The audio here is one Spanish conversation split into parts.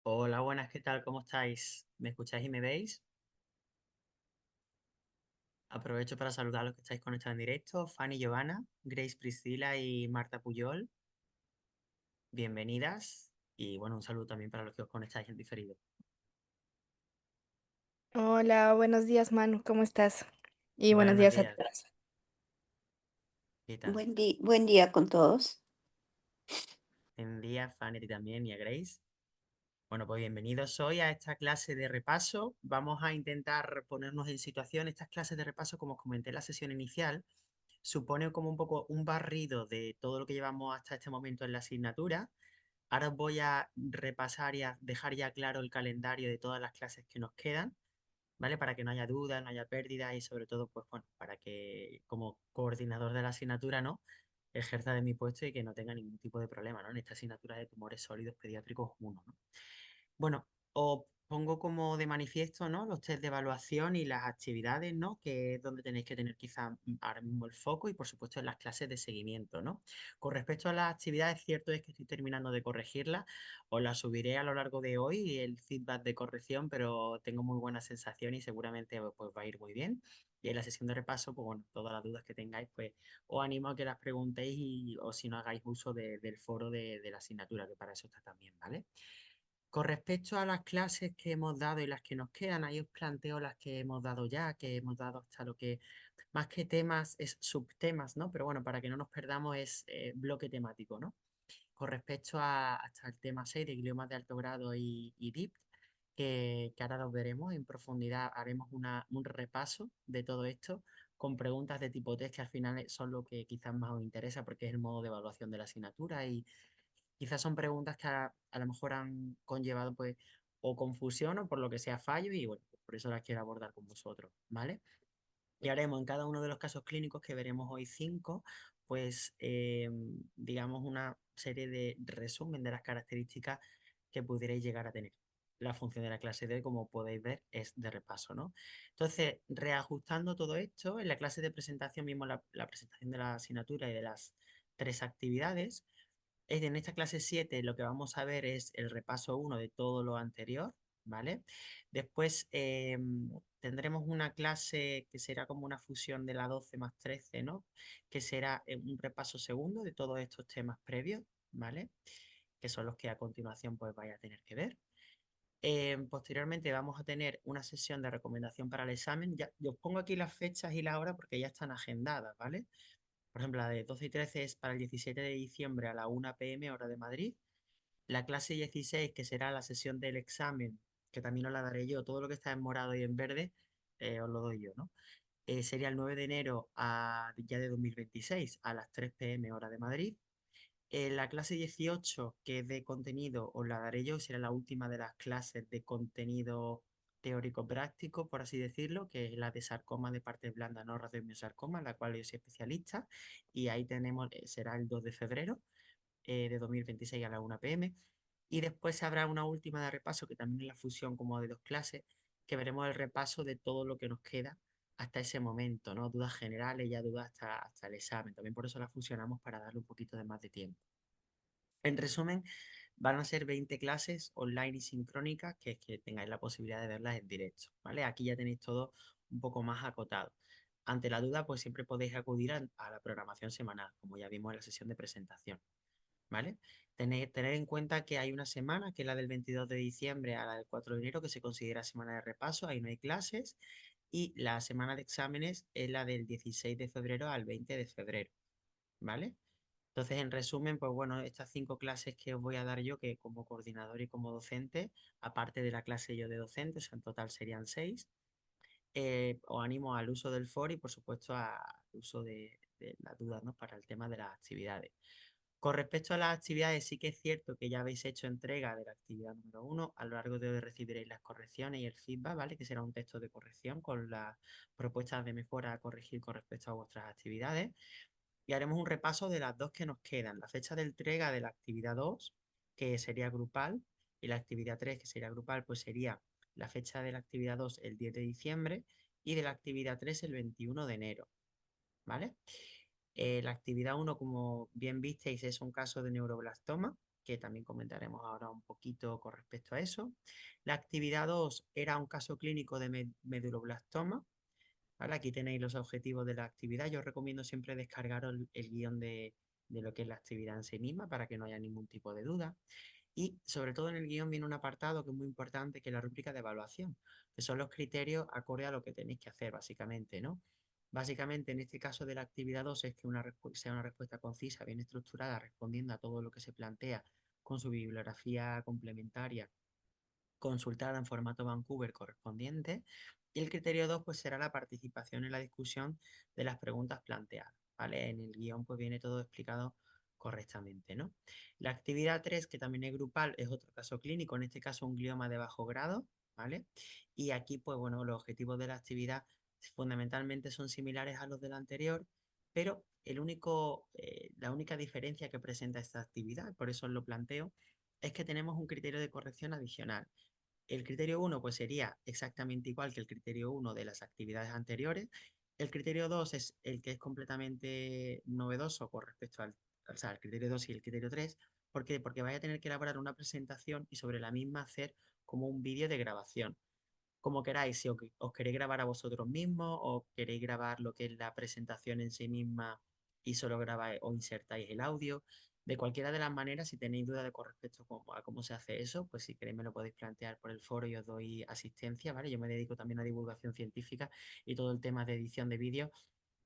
Hola, buenas, ¿qué tal? ¿Cómo estáis? ¿Me escucháis y me veis? Aprovecho para saludar a los que estáis conectados en directo. Fanny Giovanna, Grace Priscila y Marta Puyol, bienvenidas. Y bueno, un saludo también para los que os conectáis en diferido. Hola, buenos días, Manu, ¿cómo estás? Y buenos Buenos días a días, todas. ¿qué tal? Buen día con todos. Buen día, Fanny, a ti también y a Grace. Bueno, pues bienvenidos hoy a esta clase de repaso. Vamos a intentar ponernos en situación. Estas clases de repaso, como os comenté en la sesión inicial, supone como un poco un barrido de todo lo que llevamos hasta este momento en la asignatura. Ahora os voy a repasar y a dejar ya claro el calendario de todas las clases que nos quedan, ¿vale? Para que no haya dudas, no haya pérdidas y sobre todo, pues bueno, para que como coordinador de la asignatura, ¿no? Ejerza de mi puesto y que no tenga ningún tipo de problema, ¿no? En esta asignatura de tumores sólidos pediátricos 1, ¿no? Bueno, os pongo como de manifiesto, ¿no? Los test de evaluación y las actividades, ¿no? Que es donde tenéis que tener quizá ahora mismo el foco y por supuesto en las clases de seguimiento, ¿no? Con respecto a las actividades, cierto es que estoy terminando de corregirlas, os las subiré a lo largo de hoy el feedback de corrección, pero tengo muy buena sensación y seguramente pues va a ir muy bien. Y en la sesión de repaso, pues bueno, todas las dudas que tengáis, pues os animo a que las preguntéis o si no hagáis uso del foro de la asignatura, que para eso está también, ¿vale? Con respecto a las clases que hemos dado y las que nos quedan, ahí os planteo las que hemos dado ya, que hemos dado hasta lo que, más que temas, es subtemas, ¿no? Pero bueno, para que no nos perdamos es bloque temático, ¿no? Con respecto hasta el tema 6 de gliomas de alto grado y DIPT, que ahora los veremos en profundidad, haremos un repaso de todo esto con preguntas de tipo test que al final son lo que quizás más os interesa porque es el modo de evaluación de la asignatura y quizás son preguntas que a lo mejor han conllevado pues o confusión o por lo que sea fallo y bueno, por eso las quiero abordar con vosotros, ¿vale? Y haremos en cada uno de los casos clínicos que veremos hoy 5, pues digamos una serie de resumen de las características que pudierais llegar a tener. La función de la clase de hoy, como podéis ver, es de repaso, ¿no? Entonces, reajustando todo esto, en la clase de presentación mismo la presentación de la asignatura y de las 3 actividades, en esta clase 7 lo que vamos a ver es el repaso 1 de todo lo anterior, ¿vale? Después tendremos una clase que será como una fusión de la 12 más 13, ¿no? Que será un repaso segundo de todos estos temas previos, ¿vale? Que son los que a continuación pues vais a tener que ver. Posteriormente vamos a tener una sesión de recomendación para el examen. Ya, yo os pongo aquí las fechas y la hora porque ya están agendadas, ¿vale? Por ejemplo, la de 12 y 13 es para el 17 de diciembre a la 1 p.m. hora de Madrid. La clase 16, que será la sesión del examen, que también os la daré yo, todo lo que está en morado y en verde, os lo doy yo, ¿no? Sería el 9 de enero ya de 2026 a las 3 p.m. hora de Madrid. La clase 18, que es de contenido, os la daré yo, será la última de las clases de contenido teórico-práctico, por así decirlo, que es la de sarcoma de partes blandas no radiomiosarcoma, en la cual yo soy especialista, y ahí tenemos, será el 2 de febrero de 2026 a la 1 p.m. Y después habrá una última de repaso, que también es la fusión como de 2 clases, que veremos el repaso de todo lo que nos queda hasta ese momento, ¿no? Dudas generales, ya dudas hasta el examen. También por eso la fusionamos para darle un poquito de más de tiempo. En resumen, van a ser 20 clases online y sincrónicas que tengáis la posibilidad de verlas en directo, ¿vale? Aquí ya tenéis todo un poco más acotado. Ante la duda, pues siempre podéis acudir a la programación semanal, como ya vimos en la sesión de presentación, ¿vale? Tener en cuenta que hay una semana, que es la del 22 de diciembre a la del 4 de enero, que se considera semana de repaso, ahí no hay clases, y la semana de exámenes es la del 16 de febrero al 20 de febrero, ¿vale? Entonces, en resumen, pues bueno, estas 5 clases que os voy a dar yo, que como coordinador y como docente, aparte de la clase yo de docente, o sea, en total serían 6, os animo al uso del foro y, por supuesto, al uso de las dudas, ¿no? Para el tema de las actividades. Con respecto a las actividades, sí que es cierto que ya habéis hecho entrega de la actividad número 1. A lo largo de hoy recibiréis las correcciones y el feedback, ¿vale? Que será un texto de corrección con las propuestas de mejora a corregir con respecto a vuestras actividades. Y haremos un repaso de las dos que nos quedan. La fecha de entrega de la actividad 2, que sería grupal, y la actividad 3, que sería grupal, pues sería la fecha de la actividad 2 el 10 de diciembre y de la actividad 3 el 21 de enero, ¿vale? La actividad 1, como bien visteis, es un caso de neuroblastoma. que también comentaremos ahora un poquito con respecto a eso. La actividad 2 era un caso clínico de meduloblastoma. ¿Vale? Aquí tenéis los objetivos de la actividad. Yo os recomiendo siempre descargaros el guión de lo que es la actividad en sí misma para que no haya ningún tipo de duda. Y sobre todo en el guión viene un apartado que es muy importante, que es la rúbrica de evaluación, que son los criterios acorde a lo que tenéis que hacer, básicamente, ¿no? Básicamente, en este caso de la actividad 2 es que sea una respuesta concisa, bien estructurada, respondiendo a todo lo que se plantea con su bibliografía complementaria consultada en formato Vancouver correspondiente. Y el criterio 2 pues será la participación en la discusión de las preguntas planteadas, ¿vale? En el guión pues viene todo explicado correctamente, ¿no? La actividad 3 que también es grupal, es otro caso clínico, en este caso un glioma de bajo grado, ¿vale? Y aquí pues bueno, los objetivos de la actividad fundamentalmente son similares a los del anterior, pero la única diferencia que presenta esta actividad, por eso os lo planteo, es que tenemos un criterio de corrección adicional. El criterio 1 pues sería exactamente igual que el criterio 1 de las actividades anteriores. El criterio 2 es el que es completamente novedoso con respecto o sea, al criterio 2 y el criterio 3. ¿Por qué? Porque vais a tener que elaborar una presentación y sobre la misma hacer como un vídeo de grabación. Como queráis, si os queréis grabar a vosotros mismos o queréis grabar lo que es la presentación en sí misma y solo grabáis o insertáis el audio. De cualquiera de las maneras, si tenéis duda con respecto a cómo se hace eso, pues si queréis me lo podéis plantear por el foro y os doy asistencia, ¿vale? Yo me dedico también a divulgación científica y todo el tema de edición de vídeos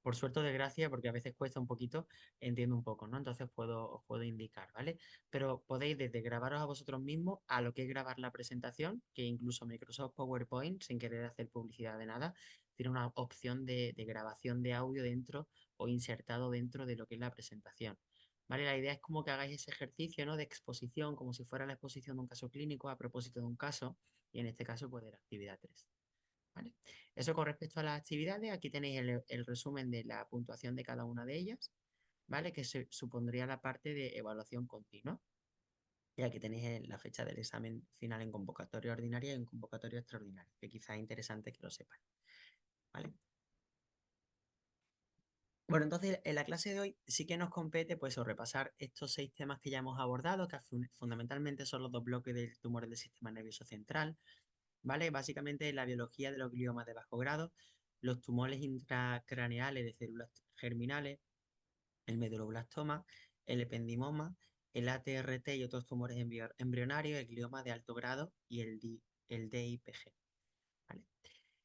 por suerte o desgracia, porque a veces cuesta un poquito, entiendo un poco, ¿no? Entonces os puedo indicar, ¿vale? Pero podéis desde grabaros a vosotros mismos a lo que es grabar la presentación, que incluso Microsoft PowerPoint, sin querer hacer publicidad de nada, tiene una opción de grabación de audio dentro o insertado dentro de lo que es la presentación. ¿Vale? La idea es como que hagáis ese ejercicio, ¿no? De exposición, como si fuera la exposición de un caso clínico a propósito de un caso, y en este caso, pues de la actividad 3. ¿Vale? Eso con respecto a las actividades, aquí tenéis el resumen de la puntuación de cada una de ellas, ¿vale? Que se supondría la parte de evaluación continua. Y aquí tenéis la fecha del examen final en convocatoria ordinaria y en convocatoria extraordinaria, que quizás es interesante que lo sepan, ¿vale? Bueno, entonces en la clase de hoy sí que nos compete pues o repasar estos 6 temas que ya hemos abordado, que fundamentalmente son los 2 bloques del tumor del sistema nervioso central, ¿vale? Básicamente la biología de los gliomas de bajo grado, los tumores intracraneales de células germinales, el meduloblastoma, el ependimoma, el ATRT y otros tumores embrionarios, el glioma de alto grado y el DIPG, ¿vale?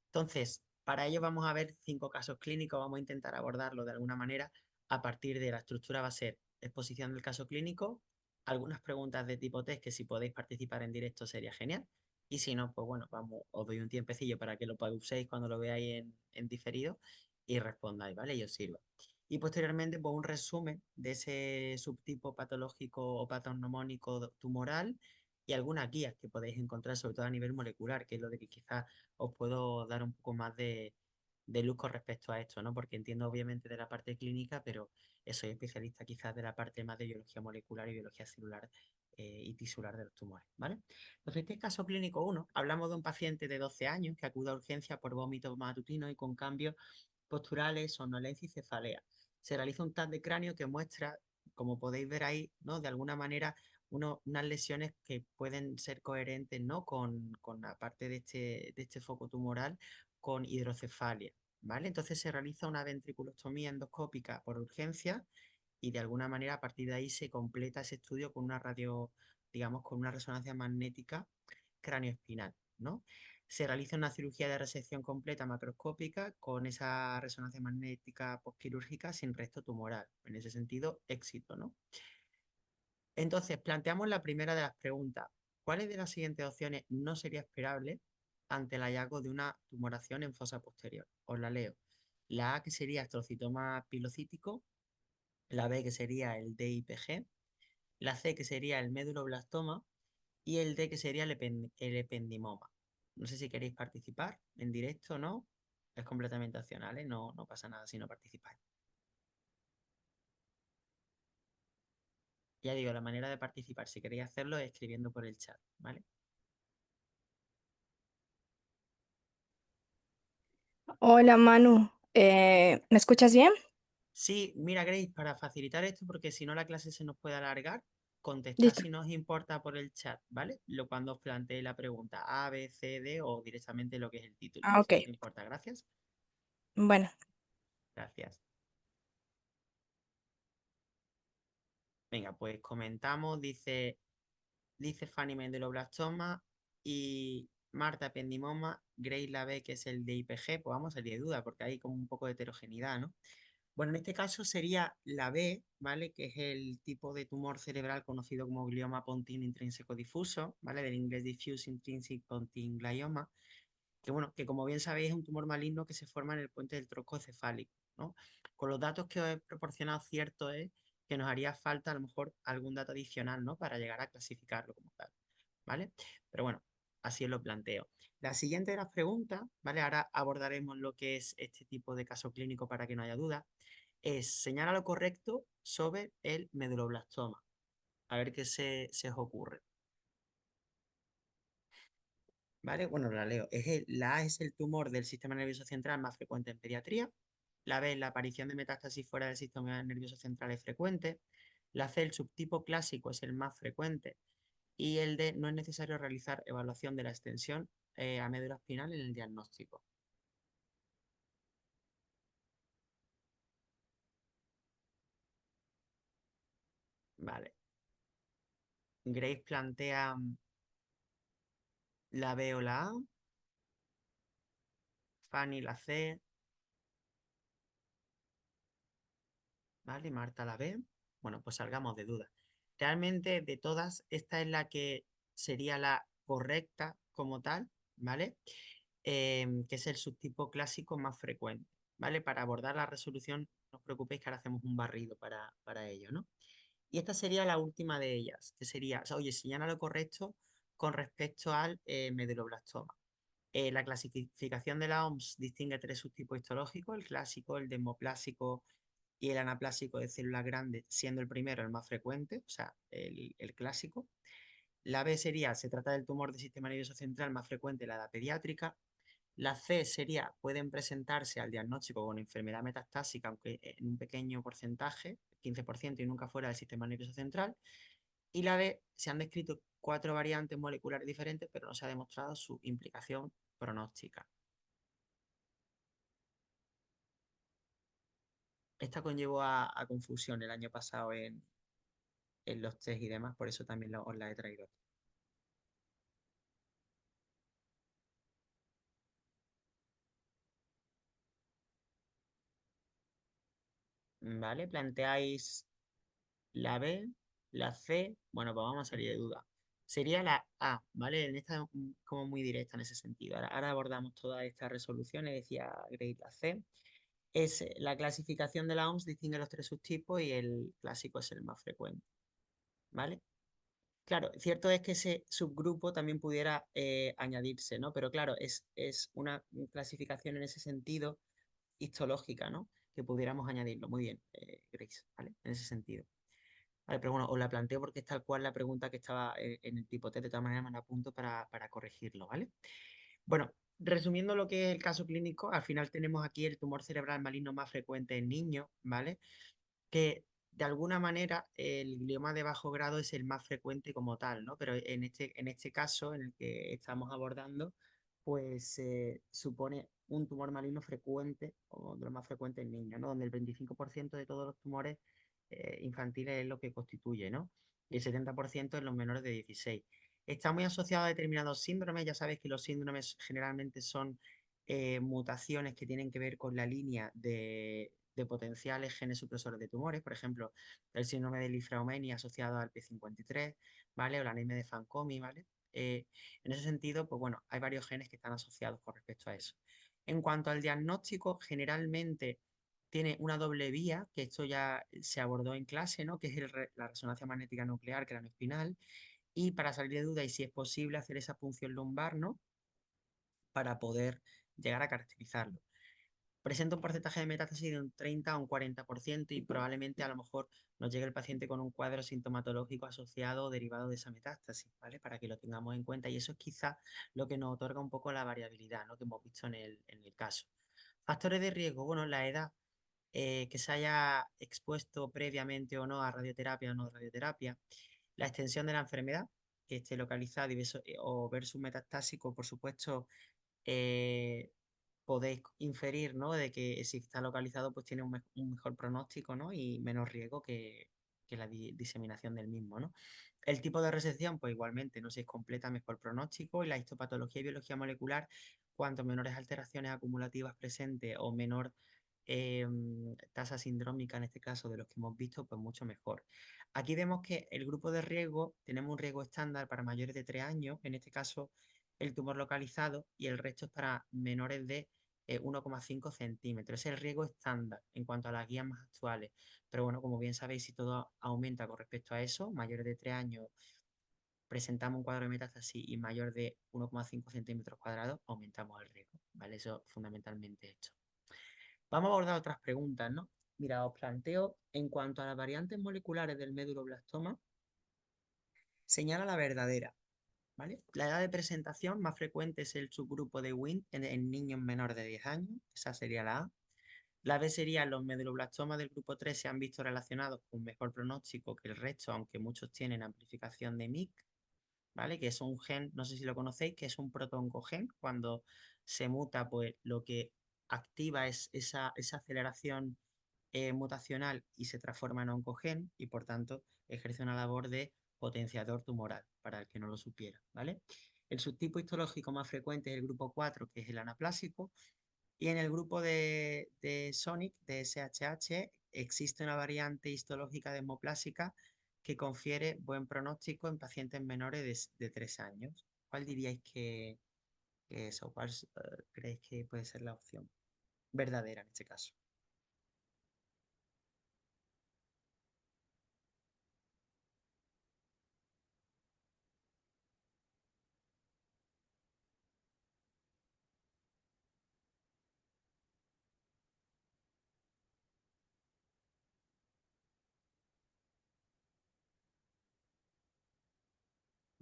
Entonces, para ello vamos a ver 5 casos clínicos, vamos a intentar abordarlo de alguna manera. A partir de la estructura va a ser exposición del caso clínico, algunas preguntas de tipo test que si podéis participar en directo sería genial. Y si no, pues bueno, os doy un tiempecillo para que lo pauséis cuando lo veáis en diferido y respondáis, ¿vale? Y os sirva. Y posteriormente, pues un resumen de ese subtipo patológico o patognomónico tumoral y algunas guías que podéis encontrar, sobre todo a nivel molecular, que es lo de que quizás os puedo dar un poco más de luz con respecto a esto, ¿no? Porque entiendo obviamente de la parte clínica, pero soy especialista quizás de la parte más de biología molecular y biología celular y tisular de los tumores, ¿vale? Entonces, este caso clínico 1, hablamos de un paciente de 12 años que acude a urgencia por vómito matutino y con cambios posturales, somnolencia y cefalea. Se realiza un TAC de cráneo que muestra, como podéis ver ahí, ¿no? De alguna manera unas lesiones que pueden ser coherentes, ¿no? Con la parte de este foco tumoral con hidrocefalia, ¿vale? Entonces se realiza una ventriculostomía endoscópica por urgencia y de alguna manera a partir de ahí se completa ese estudio con una digamos, con una resonancia magnética cráneoespinal, ¿no? Se realiza una cirugía de resección completa macroscópica con esa resonancia magnética postquirúrgica sin resto tumoral. En ese sentido, éxito, ¿no? Entonces, planteamos la primera de las preguntas. ¿Cuáles de las siguientes opciones no sería esperable ante el hallazgo de una tumoración en fosa posterior? Os la leo. La A, que sería astrocitoma pilocítico, la B, que sería el DIPG, la C, que sería el méduloblastoma, y el D, que sería el ependimoma. No sé si queréis participar en directo o no. Es completamente opcional, ¿eh? No pasa nada si no participáis. Ya digo, la manera de participar, si queréis hacerlo, es escribiendo por el chat, ¿vale? Hola Manu, ¿me escuchas bien? Sí, mira, Grace, para facilitar esto, porque si no la clase se nos puede alargar, contestad Listo. si no os importa por el chat, ¿vale? Cuando os plantee la pregunta A, B, C, D o directamente lo que es el título. Ah, Si ok. no te importa, gracias. Bueno, Gracias. Venga, pues comentamos, dice Fanny Medulloblastoma y Marta Ependimoma, Grace la B, que es el de IPG, pues vamos a salir de duda porque hay como un poco de heterogeneidad, ¿no? Bueno, en este caso sería la B, ¿vale? Que es el tipo de tumor cerebral conocido como glioma pontino intrínseco difuso, ¿vale? Del inglés diffuse intrinsic pontine glioma, que bueno, que como bien sabéis es un tumor maligno que se forma en el puente del tronco cefálico, ¿no? Con los datos que os he proporcionado, cierto es que nos haría falta a lo mejor algún dato adicional, ¿no? Para llegar a clasificarlo como tal, ¿vale? Pero bueno, así os lo planteo. La siguiente de las preguntas, ¿vale? Ahora abordaremos lo que es este tipo de caso clínico para que no haya duda. Es señala lo correcto sobre el meduloblastoma. A ver qué se os ocurre. ¿Vale? Bueno, la leo. La A es el tumor del sistema nervioso central más frecuente en pediatría. La B, la aparición de metástasis fuera del sistema nervioso central es frecuente. La C, el subtipo clásico es el más frecuente. Y el D, no es necesario realizar evaluación de la extensión a médula espinal en el diagnóstico. Vale. Grace plantea la B o la A. Fanny la C. ¿Vale? Marta la B. Bueno, pues salgamos de dudas. Realmente de todas, esta es la que sería la correcta como tal, ¿vale? Que es el subtipo clásico más frecuente, ¿vale? Para abordar la resolución, no os preocupéis que ahora hacemos un barrido para ello, ¿no? Y esta sería la última de ellas, que sería, o sea, oye, señala lo correcto con respecto al meduloblastoma. La clasificación de la OMS distingue tres subtipos histológicos, el clásico, el demoplásico y el anaplásico de células grandes, siendo el primero el más frecuente, o sea, el clásico. La B sería, se trata del tumor del sistema nervioso central más frecuente en la edad pediátrica. La C sería, pueden presentarse al diagnóstico con enfermedad metastásica, aunque en un pequeño porcentaje, 15% y nunca fuera del sistema nervioso central. Y la D, se han descrito cuatro variantes moleculares diferentes, pero no se ha demostrado su implicación pronóstica. Esta conllevó a confusión el año pasado en los test y demás, por eso también os la he traído. ¿Vale? Planteáis la B, la C, bueno, pues vamos a salir de duda. Sería la A, ¿vale? En esta como muy directa en ese sentido. Ahora abordamos todas estas resoluciones, decía Grace la C. Es la clasificación de la OMS distingue los tres subtipos y el clásico es el más frecuente, ¿vale? Claro, cierto es que ese subgrupo también pudiera añadirse, ¿no? Pero claro, es una clasificación en ese sentido histológica, ¿no? Que pudiéramos añadirlo. Muy bien, Grace, ¿vale? En ese sentido. Vale, pero bueno, os la planteo porque es tal cual la pregunta que estaba en el tipo T, de todas maneras me la apunto para corregirlo, ¿vale? Bueno, resumiendo lo que es el caso clínico, al final tenemos aquí el tumor cerebral maligno más frecuente en niños, ¿vale? Que de alguna manera el glioma de bajo grado es el más frecuente como tal, ¿no? Pero en este caso, en el que estamos abordando, pues supone un tumor maligno frecuente, o de los más frecuentes en niños, ¿no? Donde el 25% de todos los tumores infantiles es lo que constituye, ¿no? Y el 70% en los menores de 16. Está muy asociado a determinados síndromes, ya sabéis que los síndromes generalmente son mutaciones que tienen que ver con la línea de potenciales genes supresores de tumores, por ejemplo, el síndrome de Li-Fraumeni asociado al P53, ¿vale? O la anemia de Fanconi, ¿vale? En ese sentido, pues bueno, hay varios genes que están asociados con respecto a eso. En cuanto al diagnóstico, generalmente tiene una doble vía, que esto ya se abordó en clase, ¿no? Que es la resonancia magnética nuclear cranoespinal, y para salir de duda y si es posible hacer esa punción lumbar, ¿no? Para poder llegar a caracterizarlo. Presenta un porcentaje de metástasis de un 30 a un 40% y probablemente a lo mejor nos llegue el paciente con un cuadro sintomatológico asociado o derivado de esa metástasis, ¿vale? Para que lo tengamos en cuenta y eso es quizá lo que nos otorga un poco la variabilidad, ¿no? Que hemos visto en el caso. Factores de riesgo, bueno, la edad, que se haya expuesto previamente o no a radioterapia o no radioterapia, La extensión de la enfermedad, que esté localizado o versus metastásico, por supuesto, eh, podéis inferir, ¿no? De que si está localizado, pues tiene un mejor pronóstico, ¿no? Y menos riesgo que la diseminación del mismo, ¿no? El tipo de resección, pues igualmente, no se completa mejor pronóstico y la histopatología y biología molecular, cuanto menores alteraciones acumulativas presentes o menor tasa sindrómica, en este caso, de los que hemos visto, pues mucho mejor. Aquí vemos que el grupo de riesgo, tenemos un riesgo estándar para mayores de 3 años, en este caso el tumor localizado, y el resto es para menores de 1,5 centímetros. Es el riesgo estándar en cuanto a las guías más actuales. Pero bueno, como bien sabéis, si todo aumenta con respecto a eso, mayores de 3 años presentamos un cuadro de metástasis y mayor de 1,5 centímetros cuadrados, aumentamos el riesgo, ¿vale? Eso fundamentalmente esto. Vamos a abordar otras preguntas, ¿no? Mira, os planteo, en cuanto a las variantes moleculares del méduloblastoma, señala la verdadera, ¿vale? La edad de presentación más frecuente es el subgrupo de Wnt en niños menores de 10 años, esa sería la A. La B sería los meduloblastomas del grupo 3 se han visto relacionados con mejor pronóstico que el resto, aunque muchos tienen amplificación de MYC, ¿vale? Que es un gen, no sé si lo conocéis, que es un protooncogen. Cuando se muta, pues lo que activa es esa aceleración mutacional y se transforma en oncogen y por tanto ejerce una labor de potenciador tumoral, para el que no lo supiera, ¿vale? El subtipo histológico más frecuente es el grupo 4, que es el anaplásico, y en el grupo de Sonic, de SHH, existe una variante histológica desmoplásica que confiere buen pronóstico en pacientes menores de 3 años. ¿Cuál diríais que es o cuál creéis que puede ser la opción verdadera en este caso?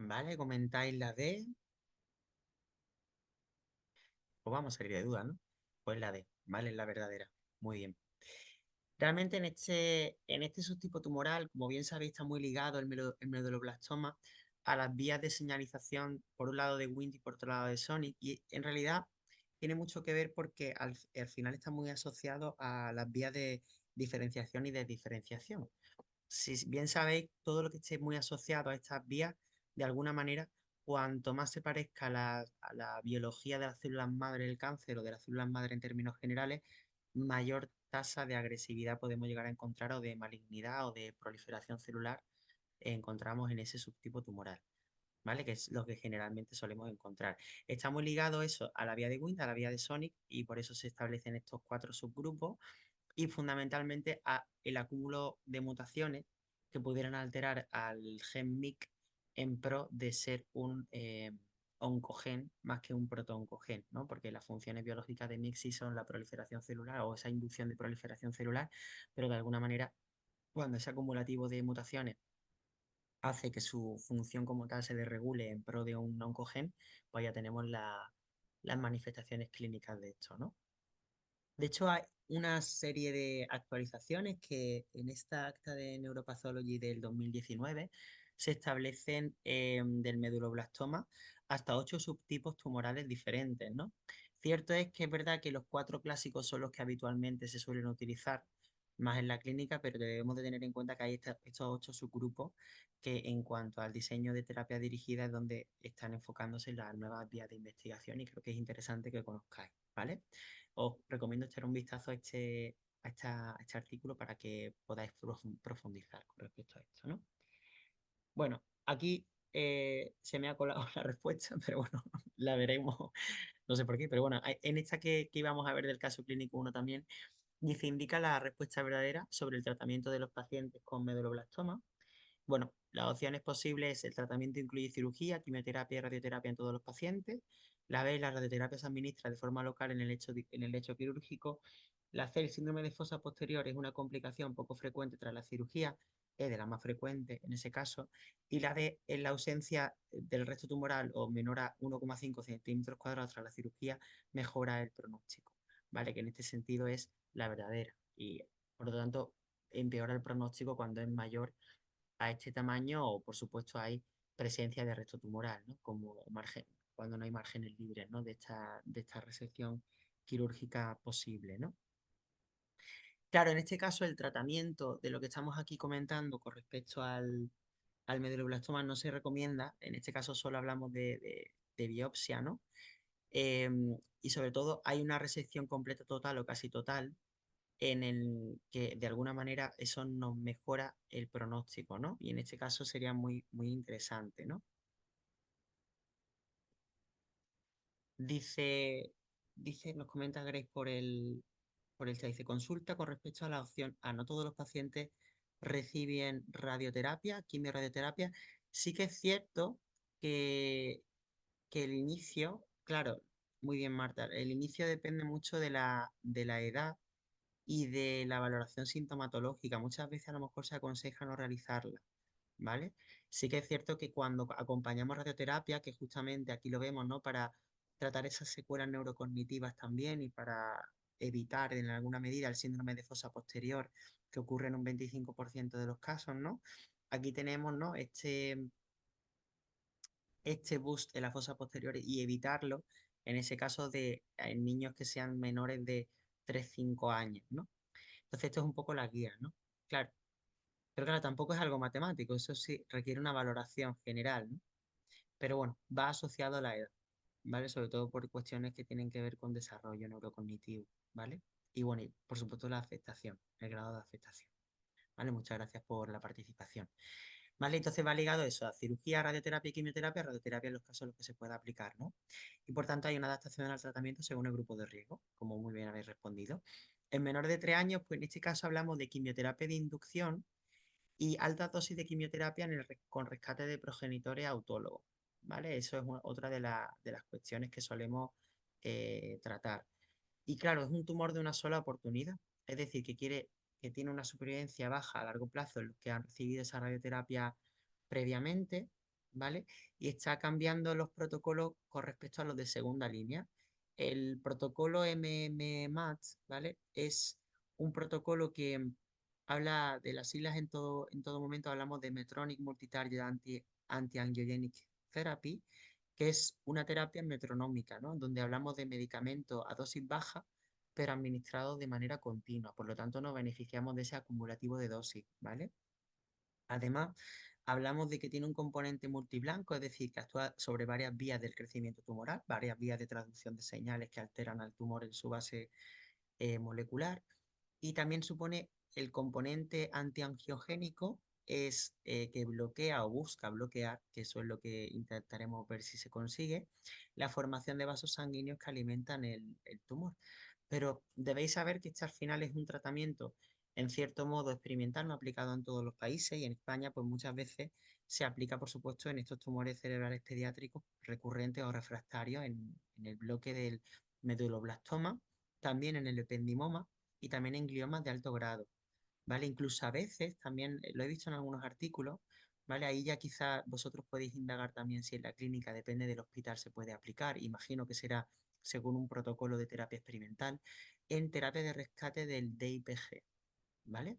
¿Vale? Comentáis la D, pues vamos a salir de duda, ¿no? Pues la D, ¿vale? Es la verdadera. Muy bien. Realmente en este subtipo tumoral, como bien sabéis, está muy ligado el medulloblastoma a las vías de señalización, por un lado de Wnt y por otro lado de Sonic, y en realidad tiene mucho que ver porque al final está muy asociado a las vías de diferenciación y desdiferenciación. Si bien sabéis, todo lo que esté muy asociado a estas vías, de alguna manera, cuanto más se parezca a la biología de las células madre del cáncer o de las células madre en términos generales, mayor tasa de agresividad podemos llegar a encontrar o de malignidad o de proliferación celular encontramos en ese subtipo tumoral, ¿vale? Que es lo que generalmente solemos encontrar. Está muy ligado eso a la vía de Wnt, a la vía de Sonic, y por eso se establecen estos 4 subgrupos y fundamentalmente a el acúmulo de mutaciones que pudieran alterar al gen MYC en pro de ser un oncogen más que un protooncogen, ¿no? Porque las funciones biológicas de MYC sí son la proliferación celular o esa inducción de proliferación celular, pero de alguna manera cuando ese acumulativo de mutaciones hace que su función como tal se desregule en pro de un oncogen, pues ya tenemos las manifestaciones clínicas de esto, ¿no? De hecho, hay una serie de actualizaciones que en esta acta de Neuropathology del 2019 se establecen del meduloblastoma hasta 8 subtipos tumorales diferentes, ¿no? Cierto es que es verdad que los 4 clásicos son los que habitualmente se suelen utilizar más en la clínica, pero debemos de tener en cuenta que hay estos 8 subgrupos que en cuanto al diseño de terapia dirigida es donde están enfocándose las nuevas vías de investigación y creo que es interesante que conozcáis, ¿vale? Os recomiendo echar un vistazo a este artículo para que podáis profundizar con respecto a esto, ¿no? Bueno, aquí se me ha colado la respuesta, pero bueno, la veremos, no sé por qué, pero bueno, en esta que íbamos a ver del caso clínico uno también, dice, indica la respuesta verdadera sobre el tratamiento de los pacientes con medulloblastoma. Bueno, las opciones posibles, el tratamiento incluye cirugía, quimioterapia y radioterapia en todos los pacientes. La B, la radioterapia se administra de forma local en el lecho quirúrgico. La C, el síndrome de fosa posterior es una complicación poco frecuente tras la cirugía, es de la más frecuente en ese caso. Y la D, en la ausencia del resto tumoral o menor a 1,5 centímetros cuadrados tras la cirugía, mejora el pronóstico, ¿vale? Que en este sentido es la verdadera y por lo tanto empeora el pronóstico cuando es mayor a este tamaño o, por supuesto, hay presencia de resto tumoral, ¿no? Como margen, cuando no hay márgenes libres, ¿no? De esta resección quirúrgica posible, ¿no? Claro, en este caso el tratamiento de lo que estamos aquí comentando con respecto al medulloblastoma no se recomienda, en este caso solo hablamos de biopsia, ¿no? Y sobre todo hay una resección completa total o casi total en el que de alguna manera eso nos mejora el pronóstico, ¿no? Y en este caso sería muy, muy interesante, ¿no? Dice, nos comenta Grace por el chat, dice, consulta con respecto a la opción A. No todos los pacientes reciben radioterapia, quimioradioterapia. Sí que es cierto que, que el inicio, claro, muy bien, Marta, el inicio depende mucho de la edad y de la valoración sintomatológica. Muchas veces a lo mejor se aconseja no realizarla, ¿vale? Sí que es cierto que cuando acompañamos radioterapia, que justamente aquí lo vemos, ¿no? Para tratar esas secuelas neurocognitivas también y para evitar en alguna medida el síndrome de fosa posterior que ocurre en un 25% de los casos, ¿no? Aquí tenemos, ¿no? Este boost en la fosa posterior y evitarlo en ese caso de en niños que sean menores de 3 5 años, ¿no? Entonces esto es un poco la guía, ¿no? Claro, pero claro, tampoco es algo matemático, eso sí requiere una valoración general, ¿no? Pero bueno, va asociado a la edad, ¿vale? Sobre todo por cuestiones que tienen que ver con desarrollo neurocognitivo, ¿vale? Y bueno, y por supuesto la afectación, el grado de afectación, ¿vale? Muchas gracias por la participación. ¿Vale? Entonces va ligado eso a cirugía, radioterapia y quimioterapia, radioterapia en los casos en los que se pueda aplicar, ¿no? Y por tanto hay una adaptación al tratamiento según el grupo de riesgo, como muy bien habéis respondido. En menores de 3 años, pues en este caso hablamos de quimioterapia de inducción y altas dosis de quimioterapia con rescate de progenitores autólogos, ¿vale? Eso es otra de las cuestiones que solemos tratar. Y claro, es un tumor de una sola oportunidad, es decir, que tiene una supervivencia baja a largo plazo en los que han recibido esa radioterapia previamente, ¿vale? Y está cambiando los protocolos con respecto a los de segunda línea. El protocolo MMMAT, ¿vale? Es un protocolo que habla de las siglas en todo momento, hablamos de Metronic Multitarget Anti-Angiogenic Therapy, que es una terapia metronómica, ¿no? Donde hablamos de medicamentos a dosis baja, pero administrados de manera continua. Por lo tanto, nos beneficiamos de ese acumulativo de dosis, ¿vale? Además, hablamos de que tiene un componente multiblanco, es decir, que actúa sobre varias vías del crecimiento tumoral, varias vías de traducción de señales que alteran al tumor en su base molecular. Y también supone el componente antiangiogénico, es que bloquea o busca bloquear, que eso es lo que intentaremos ver si se consigue, la formación de vasos sanguíneos que alimentan el tumor. Pero debéis saber que este al final es un tratamiento en cierto modo experimental, no aplicado en todos los países y en España pues muchas veces se aplica por supuesto en estos tumores cerebrales pediátricos recurrentes o refractarios en el bloque del meduloblastoma, también en el ependimoma y también en gliomas de alto grado, ¿vale? Incluso a veces, también lo he visto en algunos artículos, ¿vale? Ahí ya quizá vosotros podéis indagar también si en la clínica, depende del hospital, se puede aplicar. Imagino que será según un protocolo de terapia experimental en terapia de rescate del DIPG, ¿vale?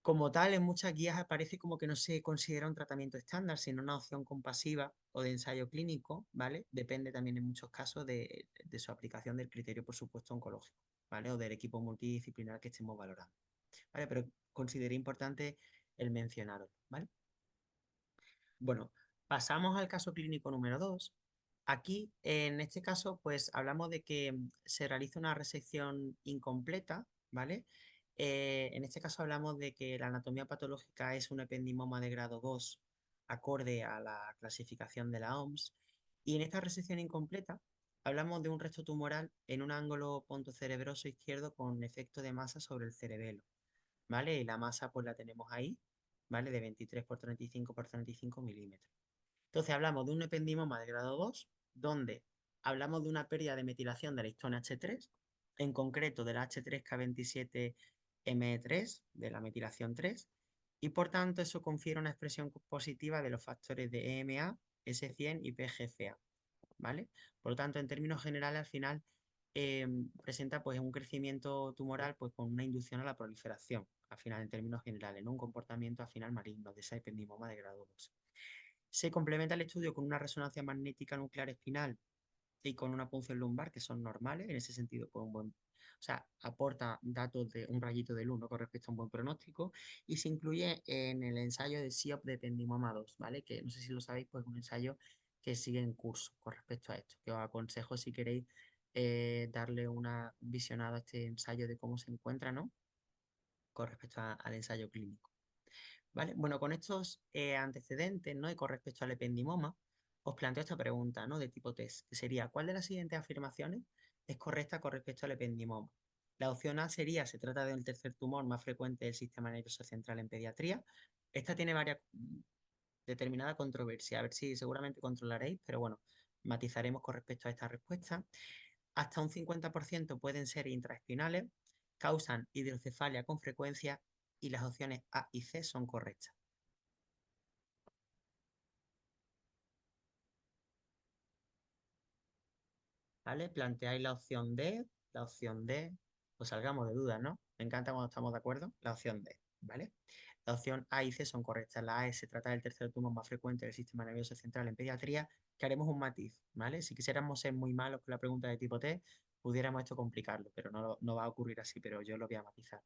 Como tal, en muchas guías aparece como que no se considera un tratamiento estándar, sino una opción compasiva o de ensayo clínico, ¿vale? Depende también en muchos casos de su aplicación del criterio, por supuesto, oncológico, ¿vale? O del equipo multidisciplinar que estemos valorando, ¿vale? Pero consideré importante el mencionarlo, ¿vale? Bueno, pasamos al caso clínico número 2. Aquí, en este caso, pues hablamos de que se realiza una resección incompleta, ¿vale? En este caso hablamos de que la anatomía patológica es un ependimoma de grado 2, acorde a la clasificación de la OMS. Y en esta resección incompleta hablamos de un resto tumoral en un ángulo pontocerebroso izquierdo con efecto de masa sobre el cerebelo, ¿vale? Y la masa pues la tenemos ahí, ¿vale? De 23 por 35 por 35 milímetros. Entonces hablamos de un ependimoma de grado 2, donde hablamos de una pérdida de metilación de la histona H3, en concreto de la H3K27ME3, de la metilación 3, y por tanto eso confiere una expresión positiva de los factores de EMA, S100 y PGFA, ¿vale? Por lo tanto, en términos generales, al final presenta pues un crecimiento tumoral pues con una inducción a la proliferación, al final en términos generales, ¿no? Un comportamiento al final maligno de esa ependimoma de grado 2. Se complementa el estudio con una resonancia magnética nuclear espinal y con una punción lumbar que son normales, en ese sentido, pues o sea, aporta datos de un rayito de luz, ¿no? Con respecto a un buen pronóstico, y se incluye en el ensayo de SIOP de ependimoma 2, ¿vale? Que no sé si lo sabéis, pues es un ensayo que sigue en curso con respecto a esto, que os aconsejo si queréis darle una visionada a este ensayo de cómo se encuentra, ¿no? Con respecto al ensayo clínico. ¿Vale? Bueno, con estos antecedentes, ¿no? Y con respecto al ependimoma, os planteo esta pregunta, ¿no? De tipo test, que sería, ¿cuál de las siguientes afirmaciones es correcta con respecto al ependimoma? La opción A sería, se trata del tercer tumor más frecuente del sistema nervioso central en pediatría. Esta tiene varias determinada controversia, a ver si seguramente controlaréis, pero bueno, matizaremos con respecto a esta respuesta. Hasta un 50% pueden ser intraespinales, causan hidrocefalia con frecuencia y las opciones A y C son correctas. ¿Vale? Planteáis la opción D, pues salgamos de dudas, ¿no? Me encanta cuando estamos de acuerdo, la opción D, ¿vale? La opción A y C son correctas. La A se trata del tercer tumor más frecuente del sistema nervioso central en pediatría, que haremos un matiz, ¿vale? Si quisiéramos ser muy malos con la pregunta de tipo T, pudiéramos esto complicarlo, pero no va a ocurrir así, pero yo lo voy a matizar.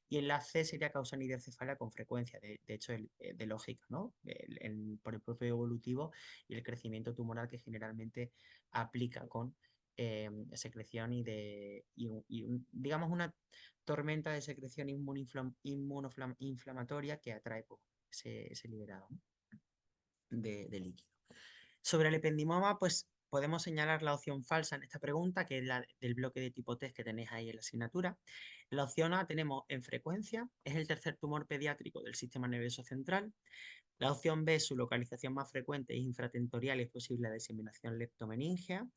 Y en la C sería causa hidrocefalia con frecuencia, de hecho, de lógica, ¿no? Por el propio evolutivo y el crecimiento tumoral que generalmente aplica con secreción digamos, una tormenta de secreción inmunoflamatoria que atrae pues, ese liberado, ¿no? de líquido. Sobre el ependimoma, pues podemos señalar la opción falsa en esta pregunta, que es la del bloque de tipo test que tenéis ahí en la asignatura. La opción A tenemos en frecuencia, es el tercer tumor pediátrico del sistema nervioso central. La opción B, su localización más frecuente es infratentorial y es posible la diseminación leptomeningea.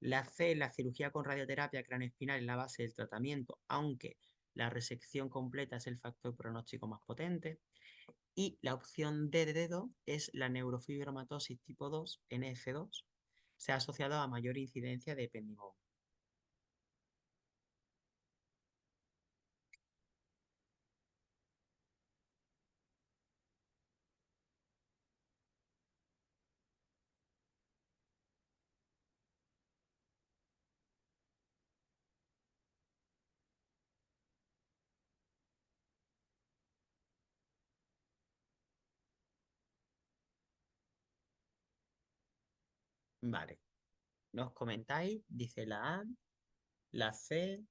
La C, la cirugía con radioterapia craneoespinal es la base del tratamiento, aunque la resección completa es el factor pronóstico más potente. Y la opción D de dedo es la neurofibromatosis tipo 2, NF2, se ha asociado a mayor incidencia de ependimoma. Vale, nos comentáis, dice la A, la C,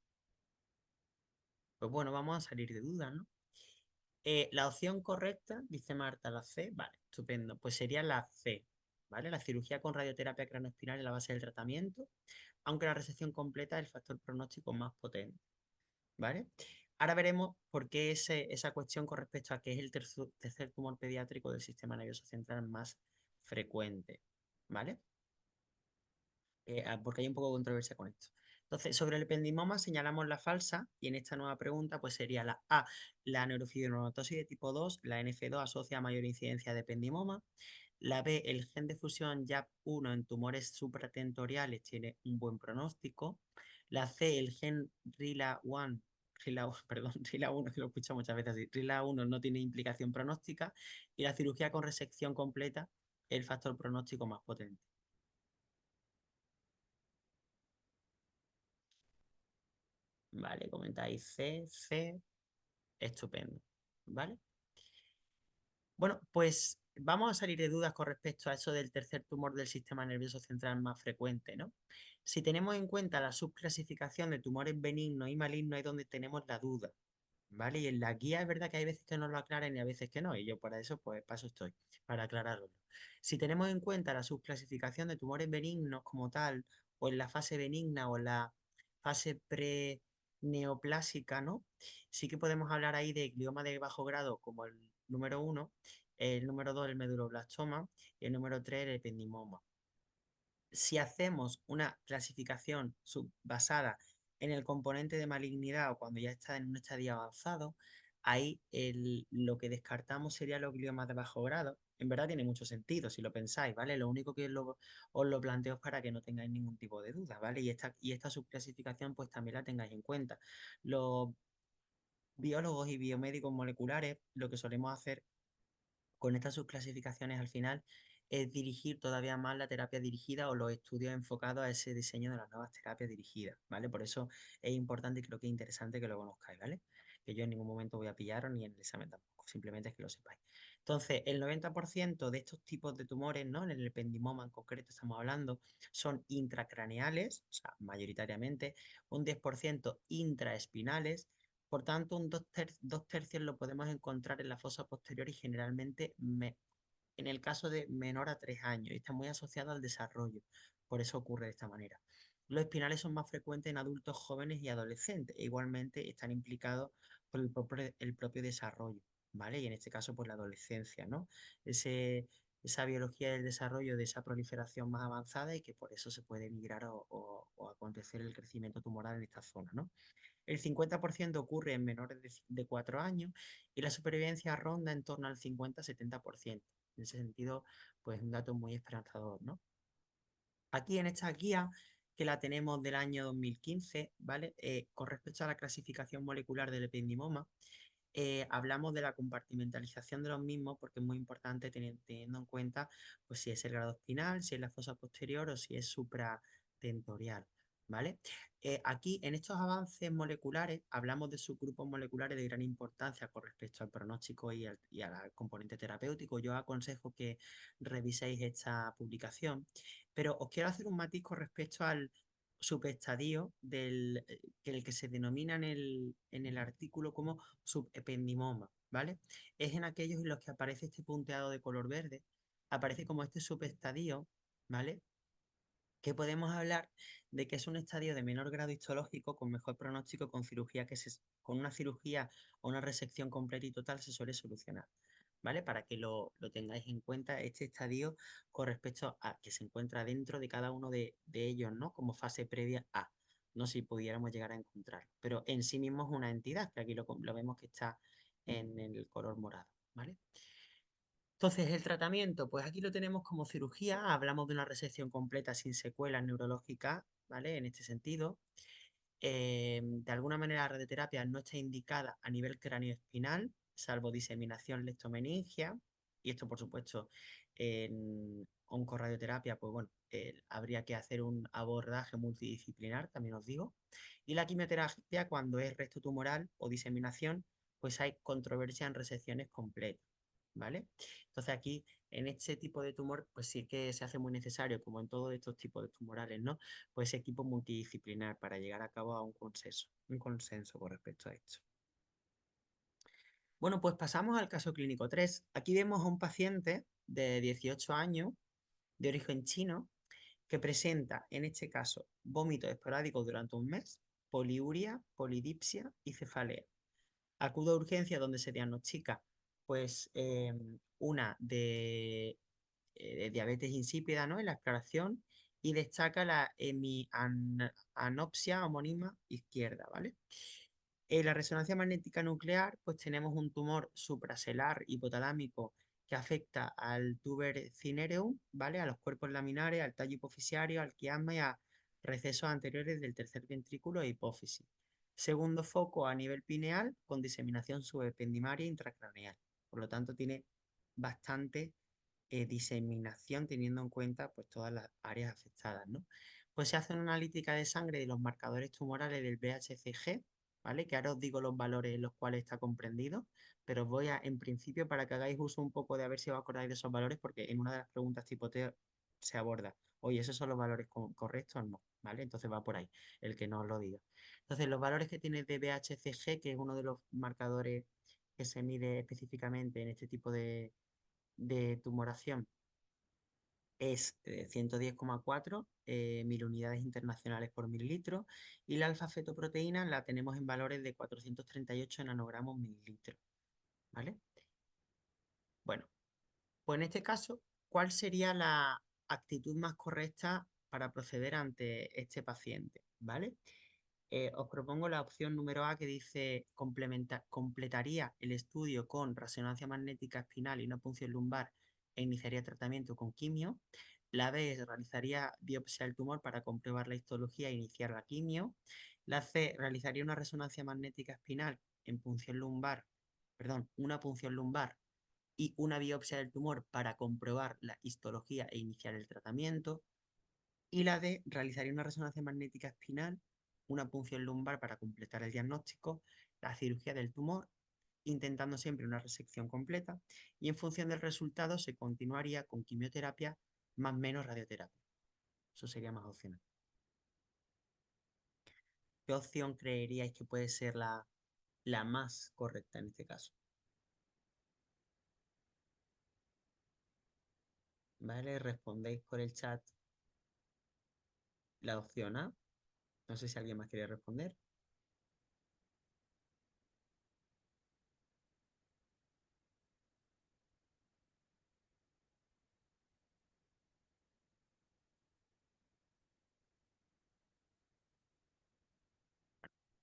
pues bueno, vamos a salir de dudas, ¿no? La opción correcta, dice Marta, la C, vale, estupendo, pues sería la C, ¿vale? La cirugía con radioterapia craneoespinal es la base del tratamiento, aunque la resección completa es el factor pronóstico más potente, ¿vale? Ahora veremos por qué esa cuestión con respecto a que es el tercer tumor pediátrico del sistema nervioso central más frecuente, ¿vale? Porque hay un poco de controversia con esto. Entonces, sobre el ependimoma señalamos la falsa y en esta nueva pregunta pues sería la A, la neurofibromatosis de tipo 2, la NF2 asocia a mayor incidencia de ependimoma. La B, el gen de fusión YAP1 en tumores supratentoriales tiene un buen pronóstico. La C, el gen RILA1, perdón, RILA1, que lo escucho muchas veces así, RILA1 no tiene implicación pronóstica. Y la cirugía con resección completa, el factor pronóstico más potente. Vale, comentáis C, estupendo. ¿Vale? Bueno, pues vamos a salir de dudas con respecto a eso del tercer tumor del sistema nervioso central más frecuente, ¿no? Si tenemos en cuenta la subclasificación de tumores benignos y malignos, es donde tenemos la duda, ¿vale? Y en la guía es verdad que hay veces que nos lo aclaran y a veces que no, y yo para eso, pues, para eso estoy, para aclararlo. Si tenemos en cuenta la subclasificación de tumores benignos como tal, o en la fase benigna o en la fase preneoplásica, ¿no? Sí que podemos hablar ahí de glioma de bajo grado como el número uno, el número 2 el meduloblastoma y el número 3 el ependimoma. Si hacemos una clasificación basada en el componente de malignidad o cuando ya está en un estadio avanzado, ahí lo que descartamos sería los gliomas de bajo grado. En verdad tiene mucho sentido si lo pensáis, ¿vale? Lo único que os lo planteo es para que no tengáis ningún tipo de duda, ¿vale? Y esta subclasificación pues también la tengáis en cuenta. Los biólogos y biomédicos moleculares lo que solemos hacer con estas subclasificaciones al final es dirigir todavía más la terapia dirigida o los estudios enfocados a ese diseño de las nuevas terapias dirigidas, ¿vale? Por eso es importante y creo que es interesante que lo conozcáis, ¿vale? Que yo en ningún momento voy a pillaros ni en el examen tampoco, simplemente es que lo sepáis. Entonces, el 90% de estos tipos de tumores, ¿no? En el ependimoma en concreto estamos hablando, son intracraneales, o sea, mayoritariamente, un 10% intraespinales. Por tanto, dos tercios lo podemos encontrar en la fosa posterior y generalmente en el caso de menor a 3 años y está muy asociado al desarrollo. Por eso ocurre de esta manera. Los espinales son más frecuentes en adultos jóvenes y adolescentes. E igualmente están implicados por el propio desarrollo, ¿vale? Y en este caso, por la adolescencia, ¿no? Esa biología del desarrollo de esa proliferación más avanzada y que por eso se puede migrar o acontecer el crecimiento tumoral en esta zona, ¿no? El 50% ocurre en menores de 4 años y la supervivencia ronda en torno al 50-70%. En ese sentido, pues un dato muy esperanzador, ¿no? Aquí en esta guía, que la tenemos del año 2015, ¿vale? Con respecto a la clasificación molecular del ependimoma, hablamos de la compartimentalización de los mismos porque es muy importante teniendo en cuenta pues, si es el grado espinal, si es la fosa posterior o si es supratentorial, ¿vale? Aquí en estos avances moleculares hablamos de subgrupos moleculares de gran importancia con respecto al pronóstico y al componente terapéutico. Yo aconsejo que reviséis esta publicación, pero os quiero hacer un matiz con respecto al subestadio el que se denomina en el artículo como subependimoma, ¿vale? Es en aquellos en los que aparece este punteado de color verde, aparece como este subestadio, ¿vale? Que podemos hablar de que es un estadio de menor grado histológico con mejor pronóstico con una cirugía o una resección completa y total se suele solucionar, ¿vale? Para que lo tengáis en cuenta este estadio con respecto a que se encuentra dentro de cada uno de ellos, ¿no? Como fase previa a, no si pudiéramos llegar a encontrarlo, pero en sí mismo es una entidad, que aquí lo vemos que está en el color morado, ¿vale? Entonces, el tratamiento, pues aquí lo tenemos como cirugía, hablamos de una resección completa sin secuelas neurológicas, ¿vale? En este sentido, de alguna manera la radioterapia no está indicada a nivel cráneoespinal, salvo diseminación leptomeningia, y esto por supuesto en oncorradioterapia, pues bueno, habría que hacer un abordaje multidisciplinar, también os digo, y la quimioterapia cuando es resto tumoral o diseminación, pues hay controversia en resecciones completas, ¿vale? Entonces aquí en este tipo de tumor, pues sí que se hace muy necesario, como en todos estos tipos de tumorales, ¿no? Pues equipo multidisciplinar para llegar a cabo a un consenso con respecto a esto. Bueno, pues pasamos al caso clínico 3. Aquí vemos a un paciente de 18 años, de origen chino, que presenta, en este caso, vómitos esporádicos durante un mes, poliuria, polidipsia y cefalea. Acude a urgencia donde se diagnostica pues una de diabetes insípida, ¿no? En la exploración y destaca la hemianopsia homónima izquierda, ¿vale? En la resonancia magnética nuclear, pues tenemos un tumor supraselar hipotalámico que afecta al tuber cinereum, ¿vale? A los cuerpos laminares, al tallo hipofisiario, al quiasma y a recesos anteriores del tercer ventrículo e hipófisis. Segundo foco a nivel pineal con diseminación subependimaria intracraneal. Por lo tanto, tiene bastante diseminación teniendo en cuenta pues, todas las áreas afectadas, ¿no? Pues se hace una analítica de sangre de los marcadores tumorales del BHCG, ¿vale? Que ahora os digo los valores en los cuales está comprendido, pero os voy a, en principio, para que hagáis uso un poco de a ver si os acordáis de esos valores, porque en una de las preguntas tipo T se aborda, oye, ¿esos son los valores correctos o no? ¿Vale? Entonces va por ahí, el que no os lo diga. Entonces, los valores que tiene de BHCG, que es uno de los marcadores que se mide específicamente en este tipo de tumoración, es 110,4 mil unidades internacionales por mililitro y la alfa-fetoproteína la tenemos en valores de 438 nanogramos mililitro, ¿vale? Bueno, pues en este caso, ¿cuál sería la actitud más correcta para proceder ante este paciente? ¿Vale? Os propongo la opción número A que dice completaría el estudio con resonancia magnética espinal y una punción lumbar e iniciaría tratamiento con quimio. La B es realizaría biopsia del tumor para comprobar la histología e iniciar la quimio. La C realizaría una resonancia magnética espinal en punción lumbar, perdón, una punción lumbar y una biopsia del tumor para comprobar la histología e iniciar el tratamiento. Y la D, realizaría una resonancia magnética espinal, una punción lumbar para completar el diagnóstico, la cirugía del tumor, intentando siempre una resección completa, y en función del resultado se continuaría con quimioterapia más menos radioterapia. Eso sería más opcional. ¿Qué opción creeríais que puede ser la más correcta en este caso? ¿Vale? Respondéis por el chat la opción A. No sé si alguien más quiere responder.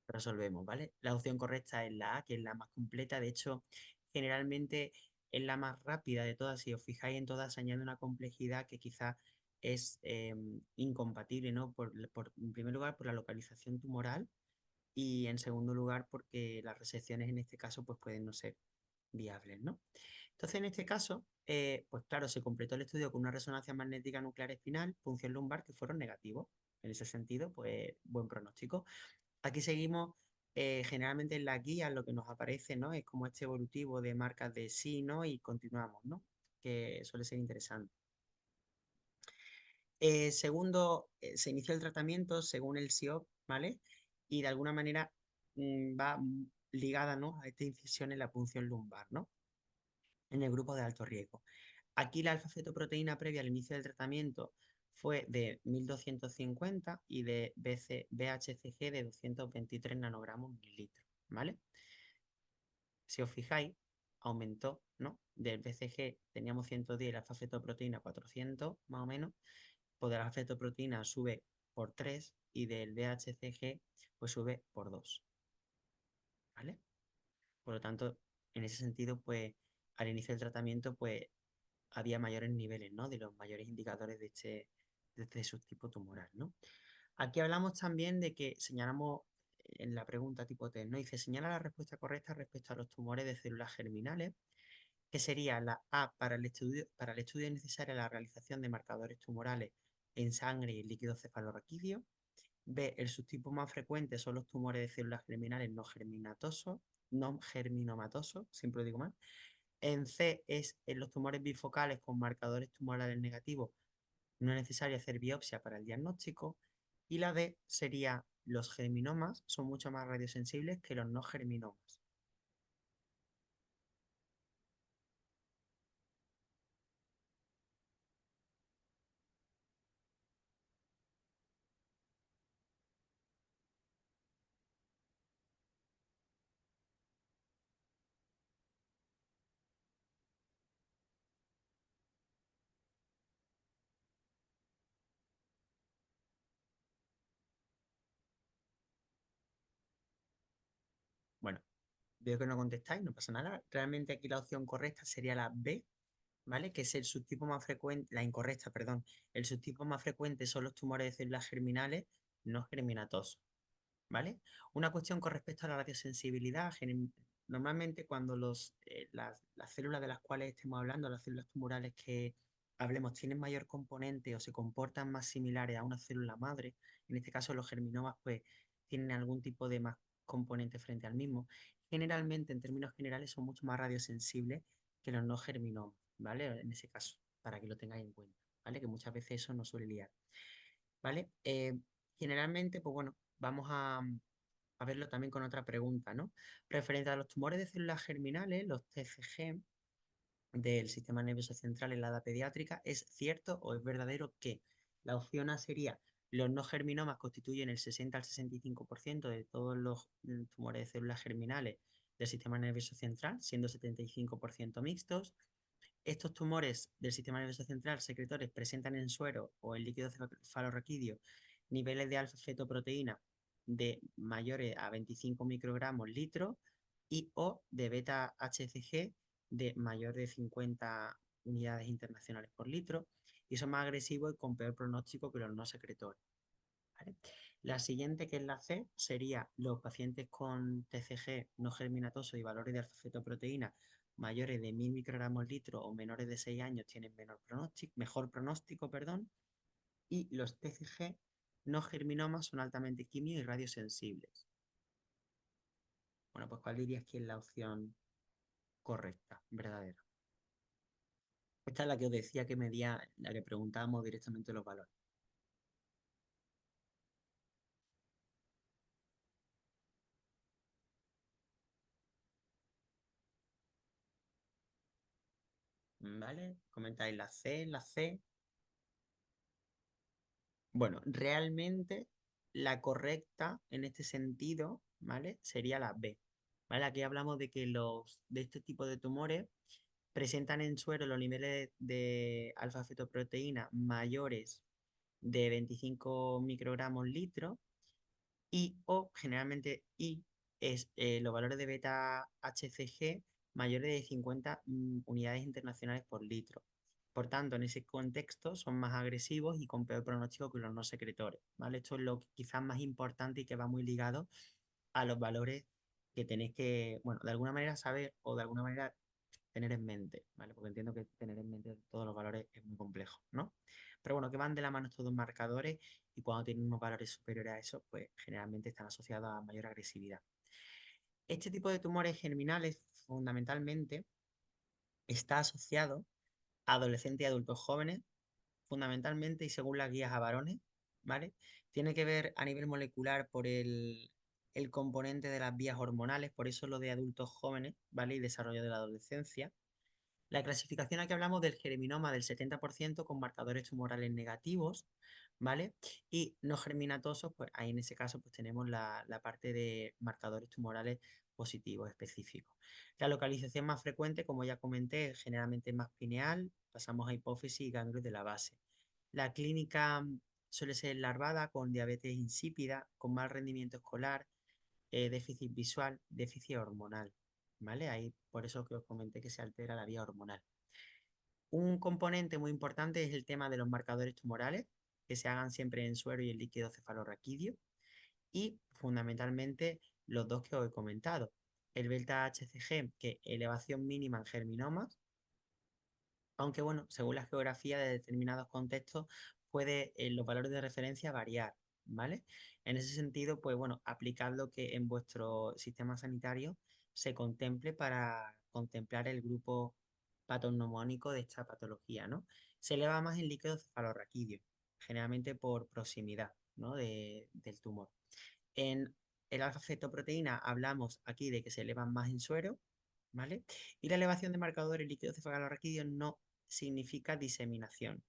Resolvemos, ¿vale? La opción correcta es la A, que es la más completa. De hecho, generalmente es la más rápida de todas. Si os fijáis en todas, se añade una complejidad que quizás es incompatible, ¿no? En primer lugar, por la localización tumoral y en segundo lugar, porque las resecciones en este caso pues, pueden no ser viables, ¿no? Entonces, en este caso, pues claro, se completó el estudio con una resonancia magnética nuclear espinal, punción lumbar, que fueron negativos. En ese sentido, pues buen pronóstico. Aquí seguimos, generalmente en la guía lo que nos aparece, ¿no? Es como este evolutivo de marcas de sí, ¿no? Y continuamos, ¿no? Que suele ser interesante. Segundo, se inició el tratamiento según el SIOP, ¿vale? Y de alguna manera va ligada, ¿no? A esta incisión en la punción lumbar, ¿no? En el grupo de alto riesgo. Aquí la alfa-fetoproteína previa al inicio del tratamiento fue de 1250 y de BHCG de 223 nanogramos mililitro, ¿vale? Si os fijáis, aumentó, ¿no? Del BCG teníamos 110, la alfa-fetoproteína 400 más o menos, pues de la alfa-fetoproteína sube por 3 y del BHCG pues sube por 2, ¿vale? Por lo tanto, en ese sentido, pues al inicio del tratamiento, pues había mayores niveles, ¿no? De los mayores indicadores de este subtipo tumoral, ¿no? Aquí hablamos también de que señalamos en la pregunta tipo T, ¿no? Dice, señala la respuesta correcta respecto a los tumores de células germinales, que sería la A para el estudio necesario a la realización de marcadores tumorales en sangre y líquido cefalorraquídeo. B, el subtipo más frecuente son los tumores de células germinales no germinomatosos, siempre lo digo mal. En C es en los tumores bifocales con marcadores tumorales negativos, no es necesario hacer biopsia para el diagnóstico. Y la D sería los germinomas son mucho más radiosensibles que los no germinomas. Bueno, veo que no contestáis, no pasa nada. Realmente aquí la opción correcta sería la B, ¿vale? Que es el subtipo más frecuente, la incorrecta, perdón. El subtipo más frecuente son los tumores de células germinales no germinatosos, ¿vale? Una cuestión con respecto a la radiosensibilidad. Normalmente cuando las células de las cuales estemos hablando, las células tumorales que hablemos, tienen mayor componente o se comportan más similares a una célula madre, en este caso los germinomas pues tienen algún tipo de más componente frente al mismo, generalmente en términos generales son mucho más radiosensibles que los no germinomas, ¿vale? En ese caso, para que lo tengáis en cuenta, ¿vale? Que muchas veces eso nos suele liar, ¿vale? Generalmente, pues bueno, vamos a verlo también con otra pregunta, ¿no? Referente a los tumores de células germinales, los TCG del sistema nervioso central en la edad pediátrica, ¿es cierto o es verdadero que la opción A sería los no germinomas constituyen el 60 al 65% de todos los tumores de células germinales del sistema nervioso central, siendo 75% mixtos? Estos tumores del sistema nervioso central secretores presentan en suero o en líquido cefalorraquídeo niveles de alfa-fetoproteína de mayores a 25 microgramos litro y o de beta-HCG de mayor de 50 unidades internacionales por litro y son más agresivos y con peor pronóstico que los no secretores, ¿vale? La siguiente, que es la C, sería los pacientes con TCG no germinatoso y valores de alfa-fetoproteína mayores de 1000 microgramos litro o menores de 6 años tienen mejor pronóstico, perdón, y los TCG no germinomas son altamente quimio y radiosensibles. Bueno, pues ¿cuál dirías que es la opción correcta, verdadera? Esta es la que os decía que medía, la que preguntábamos directamente los valores. ¿Vale? Comentáis la C, la C. Bueno, realmente la correcta en este sentido, ¿vale? Sería la B. ¿Vale? Aquí hablamos de que de este tipo de tumores presentan en suero los niveles de alfa-fetoproteína mayores de 25 microgramos litro y o generalmente y es los valores de beta HCG mayores de 50 unidades internacionales por litro. Por tanto, en ese contexto son más agresivos y con peor pronóstico que los no secretores, ¿vale? Esto es lo quizás más importante y que va muy ligado a los valores que tenéis que, bueno, de alguna manera saber o de alguna manera tener en mente, ¿vale? Porque entiendo que tener en mente todos los valores es muy complejo, ¿no? Pero bueno, que van de la mano estos dos marcadores y cuando tienen unos valores superiores a eso, pues generalmente están asociados a mayor agresividad. Este tipo de tumores germinales fundamentalmente está asociado a adolescentes y adultos jóvenes, fundamentalmente y según las guías a varones, ¿vale? Tiene que ver a nivel molecular por el componente de las vías hormonales, por eso lo de adultos jóvenes, ¿vale? Y desarrollo de la adolescencia. La clasificación, aquí hablamos del germinoma del 70% con marcadores tumorales negativos, ¿vale? Y no germinatosos, pues ahí en ese caso pues tenemos la parte de marcadores tumorales positivos específicos. La localización más frecuente, como ya comenté, generalmente es más pineal, pasamos a hipófisis y ganglios de la base. La clínica suele ser larvada con diabetes insípida, con mal rendimiento escolar, déficit visual, déficit hormonal, ¿vale? Ahí por eso que os comenté que se altera la vía hormonal. Un componente muy importante es el tema de los marcadores tumorales, que se hagan siempre en suero y en líquido cefalorraquídeo, y fundamentalmente los dos que os he comentado. El beta HCG, que elevación mínima en germinomas, aunque bueno, según la geografía de determinados contextos, puede los valores de referencia variar, ¿vale? En ese sentido, pues bueno, aplicad lo que en vuestro sistema sanitario se contemple para contemplar el grupo patognomónico de esta patología, ¿no? Se eleva más en líquido cefalorraquídeo, generalmente por proximidad, ¿no? Del tumor. En el alfa-fetoproteína hablamos aquí de que se elevan más en suero, ¿vale? Y la elevación de marcadores líquidos cefalorraquídeos no significa diseminación.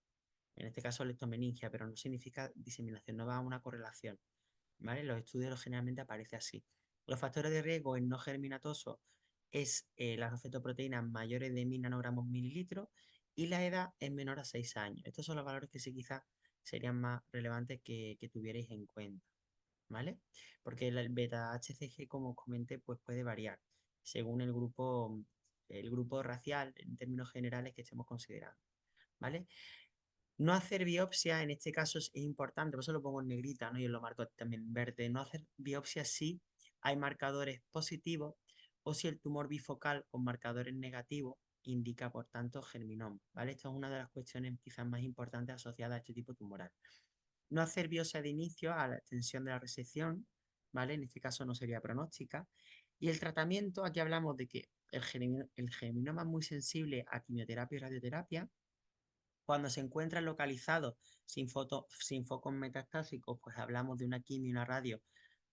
En este caso leptomeningia, pero no significa diseminación, no va a una correlación, ¿vale? Los estudios generalmente aparece así. Los factores de riesgo en no germinatoso es las fetoproteínas mayores de 1000 nanogramos mililitros y la edad es menor a 6 años. Estos son los valores que sí quizás serían más relevantes que tuvierais en cuenta, ¿vale? Porque el beta HCG, como os comenté, pues puede variar según el grupo racial en términos generales que estemos considerando, ¿vale? No hacer biopsia en este caso es importante, por eso lo pongo en negrita, ¿no? Y lo marco también en verde. No hacer biopsia si hay marcadores positivos o si el tumor bifocal con marcadores negativos indica, por tanto, germinoma, ¿vale? Esta es una de las cuestiones quizás más importantes asociadas a este tipo tumoral. No hacer biopsia de inicio a la extensión de la resección, ¿vale? En este caso no sería pronóstica. Y el tratamiento, aquí hablamos de que el germinoma es muy sensible a quimioterapia y radioterapia. Cuando se encuentra localizado sin focos metastásicos, pues hablamos de una quimio y una radio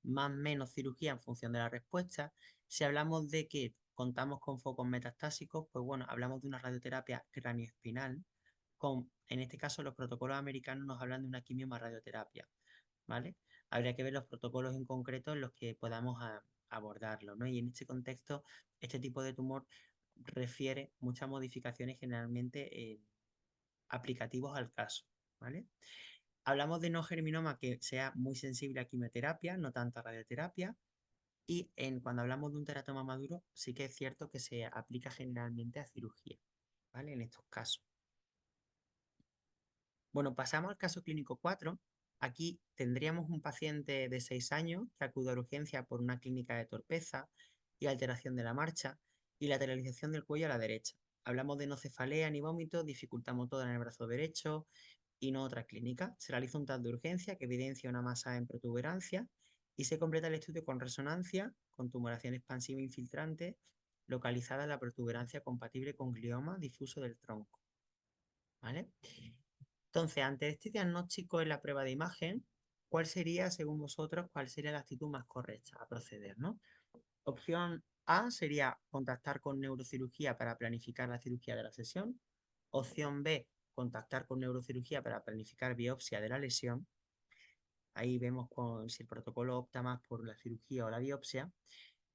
más o menos cirugía en función de la respuesta. Si hablamos de que contamos con focos metastásicos, pues bueno, hablamos de una radioterapia cranioespinal. En este caso, los protocolos americanos nos hablan de una quimio más radioterapia, ¿vale? Habría que ver los protocolos en concreto en los que podamos abordarlo, ¿no? Y en este contexto, este tipo de tumor refiere muchas modificaciones generalmente aplicativos al caso, ¿vale? Hablamos de no germinoma que sea muy sensible a quimioterapia, no tanta radioterapia, y cuando hablamos de un teratoma maduro, sí que es cierto que se aplica generalmente a cirugía, ¿vale? En estos casos. Bueno, pasamos al caso clínico 4, Aquí tendríamos un paciente de 6 años que acude a urgencia por una clínica de torpeza y alteración de la marcha y lateralización del cuello a la derecha. Hablamos de no cefalea ni vómito, dificultad motora en el brazo derecho y no otra clínica. Se realiza un TAC de urgencia que evidencia una masa en protuberancia y se completa el estudio con resonancia, con tumoración expansiva infiltrante localizada en la protuberancia compatible con glioma difuso del tronco. ¿Vale? Entonces, ante este diagnóstico en la prueba de imagen, ¿cuál sería, según vosotros, cuál sería la actitud más correcta a proceder, ¿no? Opción A sería contactar con neurocirugía para planificar la cirugía de la sesión. Opción B, contactar con neurocirugía para planificar biopsia de la lesión. Ahí vemos si el protocolo opta más por la cirugía o la biopsia.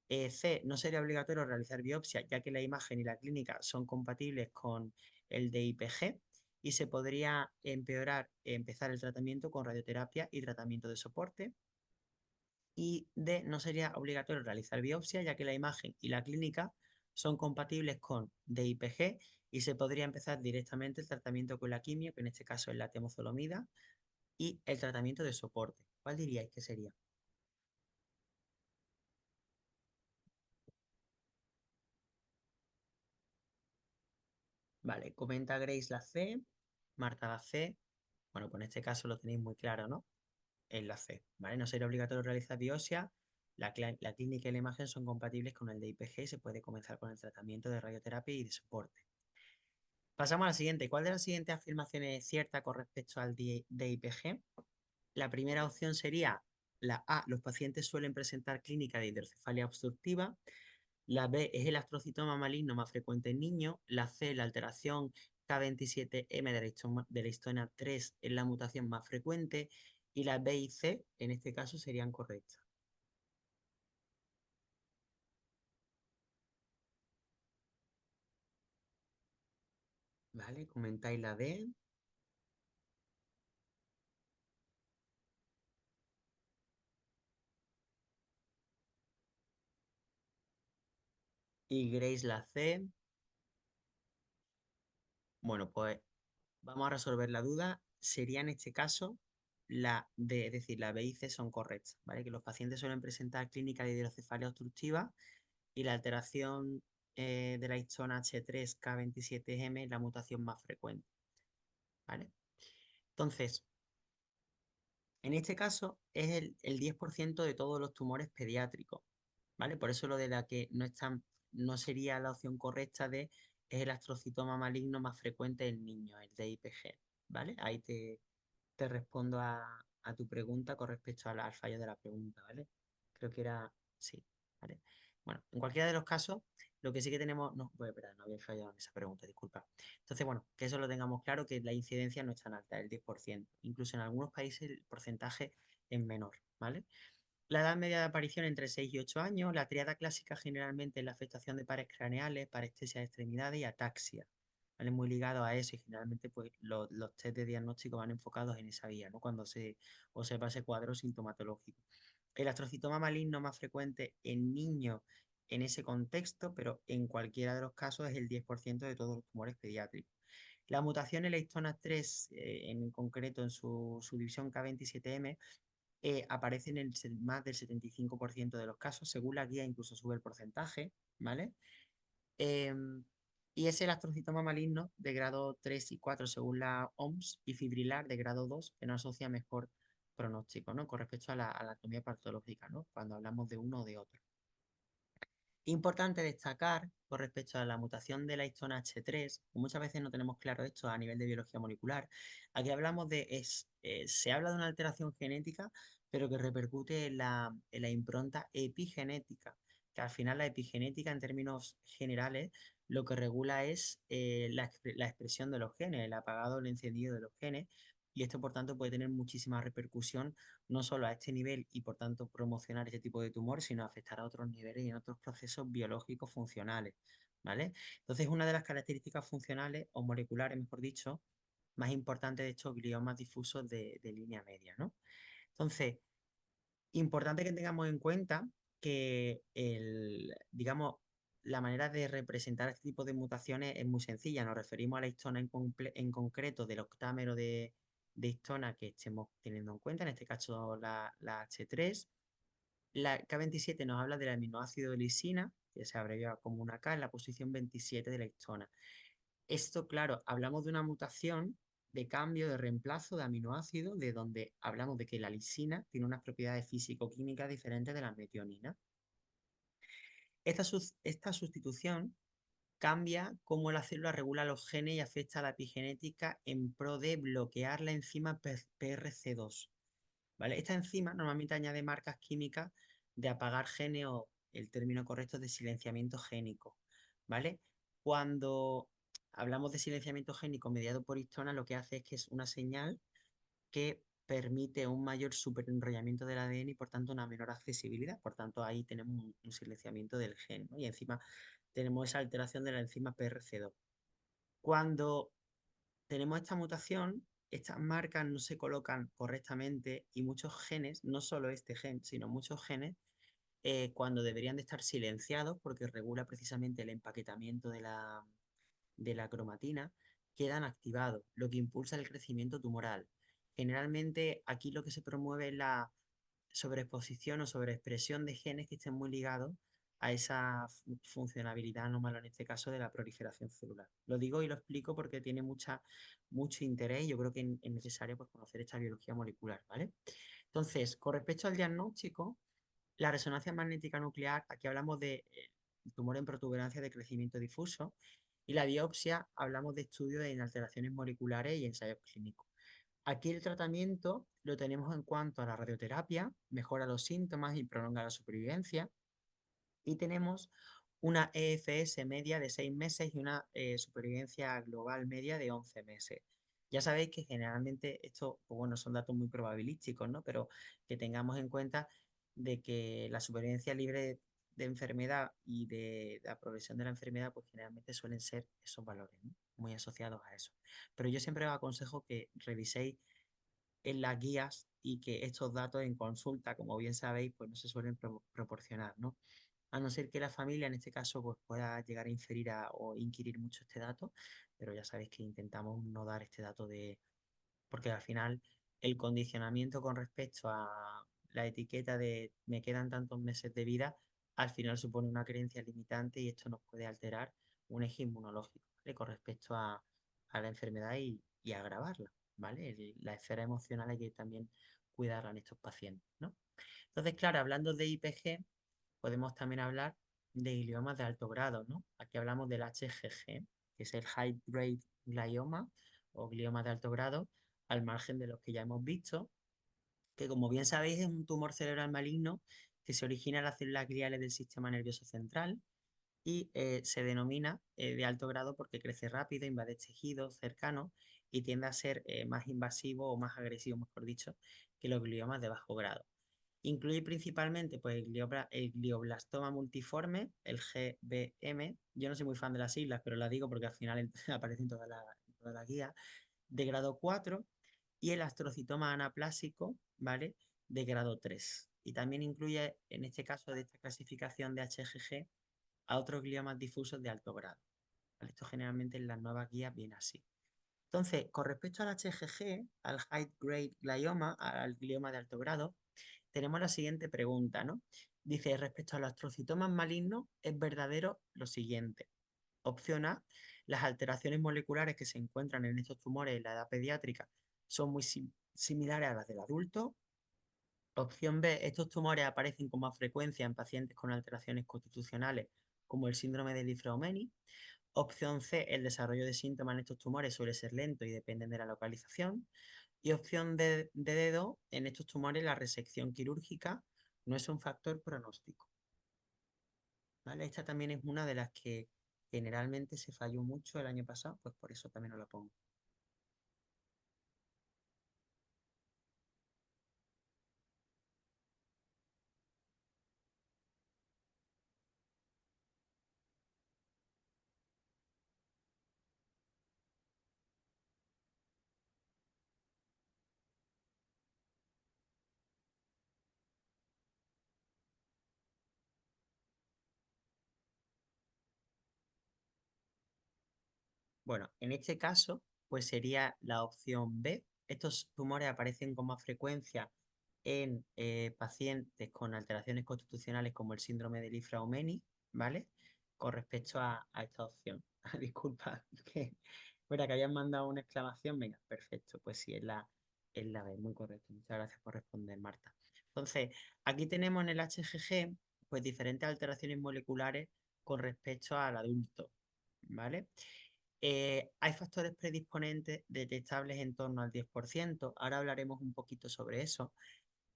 C, no sería obligatorio realizar biopsia, ya que la imagen y la clínica son compatibles con el DIPG y se podría empezar el tratamiento con radioterapia y tratamiento de soporte. Y D, no sería obligatorio realizar biopsia, ya que la imagen y la clínica son compatibles con DIPG y se podría empezar directamente el tratamiento con la quimio, que en este caso es la temozolomida, y el tratamiento de soporte. ¿Cuál diríais que sería? Vale, comenta Grace la C, Marta la C. Bueno, pues en este caso lo tenéis muy claro, ¿no? En la C, ¿vale? No sería obligatorio realizar biopsia. La clínica y la imagen son compatibles con el DIPG y se puede comenzar con el tratamiento de radioterapia y de soporte. Pasamos a la siguiente. ¿Cuál de las siguientes afirmaciones es cierta con respecto al DIPG? La primera opción sería la A. Los pacientes suelen presentar clínica de hidrocefalia obstructiva. La B es el astrocitoma maligno más frecuente en niños. La C, la alteración K27M de la histona 3 es la mutación más frecuente. Y la B y C, en este caso, serían correctas. ¿Vale? Comentáis la D. Y Grace la C. Bueno, pues vamos a resolver la duda. Sería en este caso la D, es decir, la B y C son correctas, ¿vale? Que los pacientes suelen presentar clínica de hidrocefalia obstructiva y la alteración de la histona H3K27M es la mutación más frecuente, ¿vale? Entonces, en este caso es el 10% de todos los tumores pediátricos, ¿vale? Por eso lo de la que no sería la opción correcta es el astrocitoma maligno más frecuente en niños, el DIPG, ¿vale? Ahí te respondo a tu pregunta con respecto al fallo de la pregunta, ¿vale? Creo que era, sí, ¿vale? Bueno, en cualquiera de los casos, lo que sí que tenemos, no, pues espera, no había fallado en esa pregunta, disculpa. Entonces, bueno, que eso lo tengamos claro, que la incidencia no es tan alta, el 10%. Incluso en algunos países el porcentaje es menor, ¿vale? La edad media de aparición entre 6 y 8 años, la triada clásica generalmente es la afectación de pares craneales, parestesia de extremidades y ataxia. ¿Vale? Muy ligado a eso y generalmente pues, los test de diagnóstico van enfocados en esa vía, ¿no? Cuando se observa ese cuadro sintomatológico. El astrocitoma maligno más frecuente en niños en ese contexto, pero en cualquiera de los casos es el 10% de todos los tumores pediátricos. La mutación en la histona 3, en concreto en su división K27M, aparece en más del 75% de los casos. Según la guía incluso sube el porcentaje, ¿vale? Em, y es el astrocitoma maligno de grado 3 y 4 según la OMS y fibrilar de grado 2 que no asocia mejor pronóstico, ¿no? Con respecto a la anatomía patológica, ¿no? Cuando hablamos de uno o de otro. Importante destacar con respecto a la mutación de la histona H3, muchas veces no tenemos claro esto a nivel de biología molecular. Aquí hablamos se habla de una alteración genética, pero que repercute en la impronta epigenética, que al final la epigenética en términos generales lo que regula es la expresión de los genes, el apagado o el encendido de los genes, y esto por tanto puede tener muchísima repercusión no solo a este nivel y por tanto promocionar este tipo de tumor, sino afectar a otros niveles y en otros procesos biológicos funcionales, ¿vale? Entonces, una de las características funcionales o moleculares, mejor dicho, más importantes de estos gliomas difusos de línea media, ¿no? Entonces, importante que tengamos en cuenta que digamos, la manera de representar este tipo de mutaciones es muy sencilla. Nos referimos a la histona en concreto del octámero de histona que estemos teniendo en cuenta, en este caso la H3. La K27 nos habla del aminoácido lisina, que se abrevia como una K, en la posición 27 de la histona. Esto, claro, hablamos de una mutación de cambio, de reemplazo de aminoácido, de donde hablamos de que la lisina tiene unas propiedades físico-químicas diferentes de la metionina. Esta sustitución cambia cómo la célula regula los genes y afecta a la epigenética en pro de bloquear la enzima PRC2. ¿Vale? Esta enzima normalmente añade marcas químicas de apagar genes o el término correcto es de silenciamiento génico. ¿Vale? Cuando hablamos de silenciamiento génico mediado por histona, lo que hace es que es una señal que permite un mayor superenrollamiento del ADN y por tanto una menor accesibilidad. Por tanto, ahí tenemos un silenciamiento del gen, ¿no? Y encima tenemos esa alteración de la enzima PRC2. Cuando tenemos esta mutación, estas marcas no se colocan correctamente y muchos genes, no solo este gen, sino muchos genes, cuando deberían de estar silenciados porque regula precisamente el empaquetamiento de la cromatina, quedan activados, lo que impulsa el crecimiento tumoral. Generalmente aquí lo que se promueve es la sobreexposición o sobreexpresión de genes que estén muy ligados a esa funcionabilidad anómala, en este caso de la proliferación celular. Lo digo y lo explico porque tiene mucho interés y yo creo que es necesario pues, conocer esta biología molecular, ¿vale? Entonces, con respecto al diagnóstico, la resonancia magnética nuclear, aquí hablamos de tumor en protuberancia de crecimiento difuso, y la biopsia hablamos de estudios en alteraciones moleculares y ensayos clínicos. Aquí el tratamiento lo tenemos en cuanto a la radioterapia, mejora los síntomas y prolonga la supervivencia. Y tenemos una EFS media de 6 meses y una supervivencia global media de 11 meses. Ya sabéis que generalmente esto, pues bueno, son datos muy probabilísticos, ¿no? Pero que tengamos en cuenta de que la supervivencia libre de enfermedad y de la progresión de la enfermedad, pues generalmente suelen ser esos valores, ¿no? Muy asociados a eso. Pero yo siempre os aconsejo que reviséis en las guías y que estos datos en consulta, como bien sabéis, pues no se suelen proporcionar, ¿no? A no ser que la familia, en este caso, pues pueda llegar a inferir o inquirir mucho este dato, pero ya sabéis que intentamos no dar este dato de, porque al final el condicionamiento con respecto a la etiqueta de me quedan tantos meses de vida, al final supone una creencia limitante y esto nos puede alterar un eje inmunológico, ¿vale? Con respecto a la enfermedad y agravarla, ¿vale? La esfera emocional hay que también cuidarla en estos pacientes, ¿no? Entonces, claro, hablando de IPG, podemos también hablar de gliomas de alto grado, ¿no? Aquí hablamos del HGG, que es el High Grade Glioma o glioma de alto grado, al margen de los que ya hemos visto, que como bien sabéis es un tumor cerebral maligno que se origina en las células gliales del sistema nervioso central y se denomina de alto grado porque crece rápido, invade tejidos cercanos y tiende a ser más invasivo o más agresivo, mejor dicho, que los gliomas de bajo grado. Incluye principalmente pues, el glioblastoma multiforme, el GBM. Yo no soy muy fan de las siglas, pero las digo porque al final aparece en toda la guía, de grado 4 y el astrocitoma anaplásico, ¿vale? De grado 3. Y también incluye, en este caso de esta clasificación de HGG, a otros gliomas difusos de alto grado. ¿Vale? Esto generalmente en las nuevas guías viene así. Entonces, con respecto al HGG, al High Grade Glioma, al glioma de alto grado, tenemos la siguiente pregunta, ¿no? Dice, respecto a los astrocitomas malignos, es verdadero lo siguiente. Opción A, las alteraciones moleculares que se encuentran en estos tumores en la edad pediátrica son muy similares a las del adulto. Opción B, estos tumores aparecen con más frecuencia en pacientes con alteraciones constitucionales como el síndrome de Li-Fraumeni. Opción C, el desarrollo de síntomas en estos tumores suele ser lento y dependen de la localización. Y opción de dedo, en estos tumores la resección quirúrgica no es un factor pronóstico. ¿Vale? Esta también es una de las que generalmente se falló mucho el año pasado, pues por eso también os la pongo. Bueno, en este caso, pues sería la opción B, Estos tumores aparecen con más frecuencia en pacientes con alteraciones constitucionales como el síndrome de Li-Fraumeni, ¿vale? Con respecto a esta opción. Disculpa, que hayan mandado una exclamación. Venga, perfecto. Pues sí, es la B, muy correcto. Muchas gracias por responder, Marta. Entonces, aquí tenemos en el HGG, pues diferentes alteraciones moleculares con respecto al adulto, ¿vale? Hay factores predisponentes detectables en torno al 10%. Ahora hablaremos un poquito sobre eso.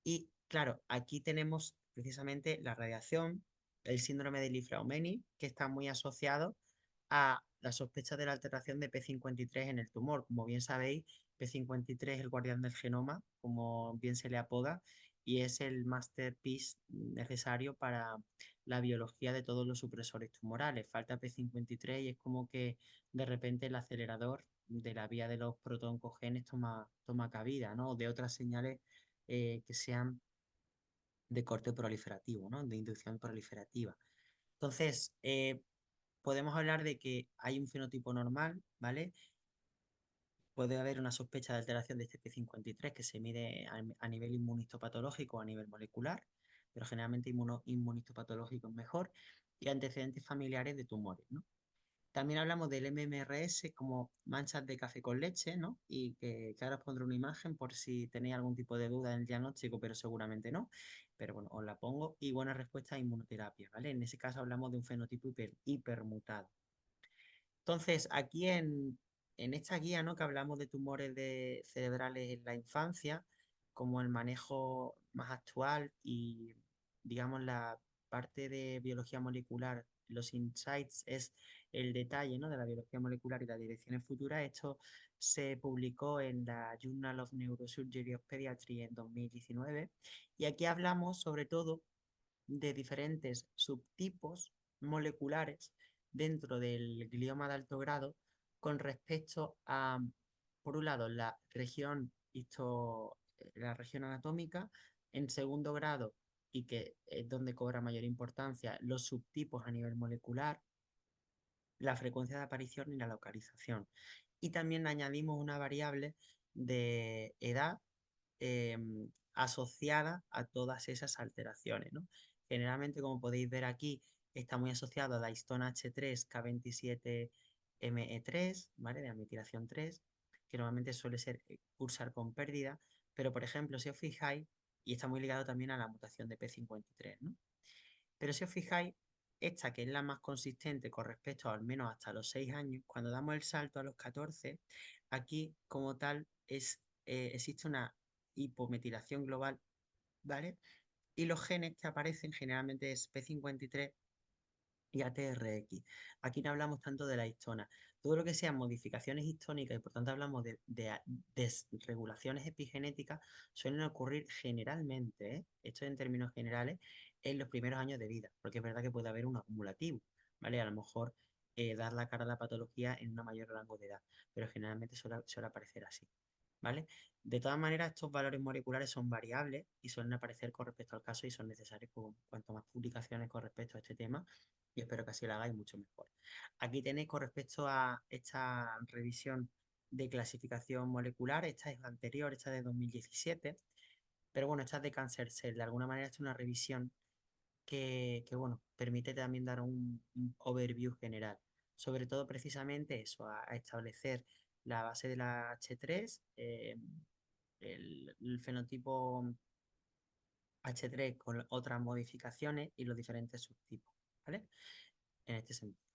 Y claro, aquí tenemos precisamente la radiación, el síndrome de Li-Fraumeni, que está muy asociado a la sospecha de la alteración de P53 en el tumor. Como bien sabéis, P53 es el guardián del genoma, como bien se le apoda, y es el masterpiece necesario para la biología de todos los supresores tumorales. Falta P53 y es como que de repente el acelerador de la vía de los protoncogenes toma cabida, ¿no? O de otras señales que sean de corte proliferativo, ¿no? De inducción proliferativa. Entonces, podemos hablar de que hay un fenotipo normal, ¿vale? Puede haber una sospecha de alteración de este P53 que se mide a nivel inmunhistopatológico o a nivel molecular, pero generalmente inmunhistopatológico es mejor, y antecedentes familiares de tumores, ¿no? También hablamos del MMRS como manchas de café con leche, ¿no? Y que ahora os pondré una imagen por si tenéis algún tipo de duda en el diagnóstico, pero seguramente no. Pero bueno, os la pongo. Y buena respuesta a inmunoterapia, ¿vale? En ese caso hablamos de un fenotipo hipermutado. Entonces, aquí en esta guía, ¿no? Que hablamos de tumores cerebrales en la infancia, como el manejo más actual y, digamos, la parte de biología molecular, los insights es el detalle, ¿no? De la biología molecular y las direcciones futuras. Esto se publicó en la Journal of Neurosurgery of Pediatry en 2019 y aquí hablamos sobre todo de diferentes subtipos moleculares dentro del glioma de alto grado con respecto a, por un lado, la región anatómica, en segundo grado, y que es donde cobra mayor importancia, los subtipos a nivel molecular, la frecuencia de aparición y la localización. Y también añadimos una variable de edad asociada a todas esas alteraciones, ¿no? Generalmente, como podéis ver aquí, está muy asociado a la histona H3 K27ME3, ¿vale? De ametilación 3, que normalmente suele ser cursar con pérdida, pero por ejemplo, si os fijáis, y está muy ligado también a la mutación de P53, ¿no? Pero si os fijáis, esta que es la más consistente con respecto al menos hasta los 6 años, cuando damos el salto a los 14, aquí como tal existe una hipometilación global, ¿vale? Y los genes que aparecen generalmente es P53 y ATRX. Aquí no hablamos tanto de la histona. Todo lo que sean modificaciones histónicas y por tanto hablamos de desregulaciones epigenéticas suelen ocurrir generalmente, ¿eh? Esto en términos generales, en los primeros años de vida, porque es verdad que puede haber un acumulativo, ¿vale? A lo mejor dar la cara a la patología en un mayor rango de edad, pero generalmente suele aparecer así, ¿vale? De todas maneras, estos valores moleculares son variables y suelen aparecer con respecto al caso y son necesarios cuanto más publicaciones con respecto a este tema y espero que así lo hagáis mucho mejor. Aquí tenéis con respecto a esta revisión de clasificación molecular, esta es anterior, esta es de 2017, pero bueno, esta es de Cancer Cell, de alguna manera esta es una revisión bueno, permite también dar un overview general, sobre todo precisamente eso, a establecer la base de la H3, el fenotipo H3 con otras modificaciones y los diferentes subtipos, ¿vale? En este sentido.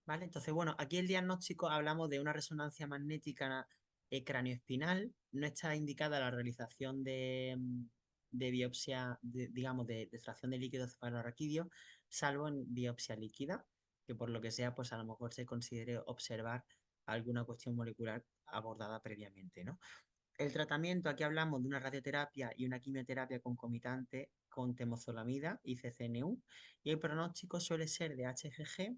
¿Vale? Entonces, bueno, aquí el diagnóstico hablamos de una resonancia magnética craneoespinal. No está indicada la realización de biopsia, digamos, de extracción de líquido cefalorraquídeo, salvo en biopsia líquida, que por lo que sea, pues a lo mejor se considere observar alguna cuestión molecular abordada previamente, ¿no? El tratamiento, aquí hablamos de una radioterapia y una quimioterapia concomitante con temozolomida y CCNU, y el pronóstico suele ser de HGG,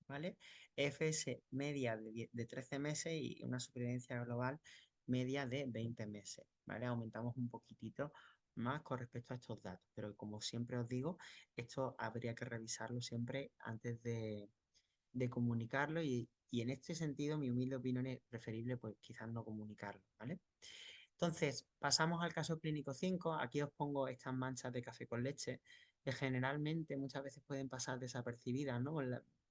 ¿vale? FS media de 13 meses y una supervivencia global media de 20 meses, ¿vale? Aumentamos un poquitito más con respecto a estos datos, pero como siempre os digo, esto habría que revisarlo siempre antes de comunicarlo y y en este sentido mi humilde opinión es preferible pues quizás no comunicarlo, ¿vale? Entonces, pasamos al caso clínico 5. Aquí os pongo estas manchas de café con leche que generalmente muchas veces pueden pasar desapercibidas, ¿no?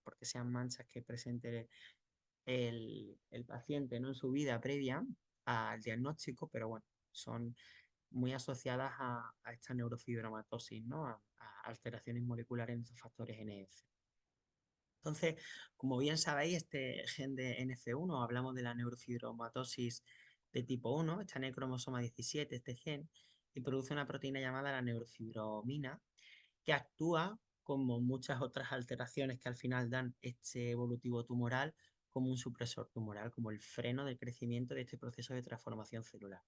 Porque sean manchas que presente el paciente, ¿no? En su vida previa al diagnóstico, pero bueno, son muy asociadas a esta neurofibromatosis, ¿no? A alteraciones moleculares en esos factores NF. Entonces, como bien sabéis, este gen de NF1, hablamos de la neurofibromatosis de tipo 1, está en el cromosoma 17, este gen, y produce una proteína llamada la neurofibromina, que actúa como muchas otras alteraciones que al final dan este evolutivo tumoral como un supresor tumoral, como el freno del crecimiento de este proceso de transformación celular.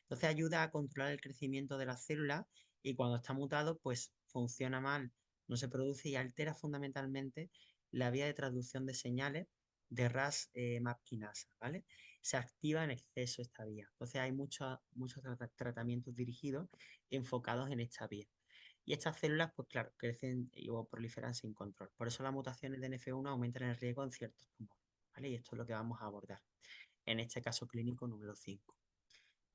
Entonces ayuda a controlar el crecimiento de las células y cuando está mutado, pues funciona mal, no se produce y altera fundamentalmente la vía de traducción de señales de RAS MAP kinasa, ¿vale? Se activa en exceso esta vía. Entonces hay muchos tratamientos dirigidos enfocados en esta vía. Y estas células, pues claro, crecen o proliferan sin control. Por eso las mutaciones de NF1 aumentan el riesgo en ciertos tumores, ¿vale? Y esto es lo que vamos a abordar en este caso clínico número 5.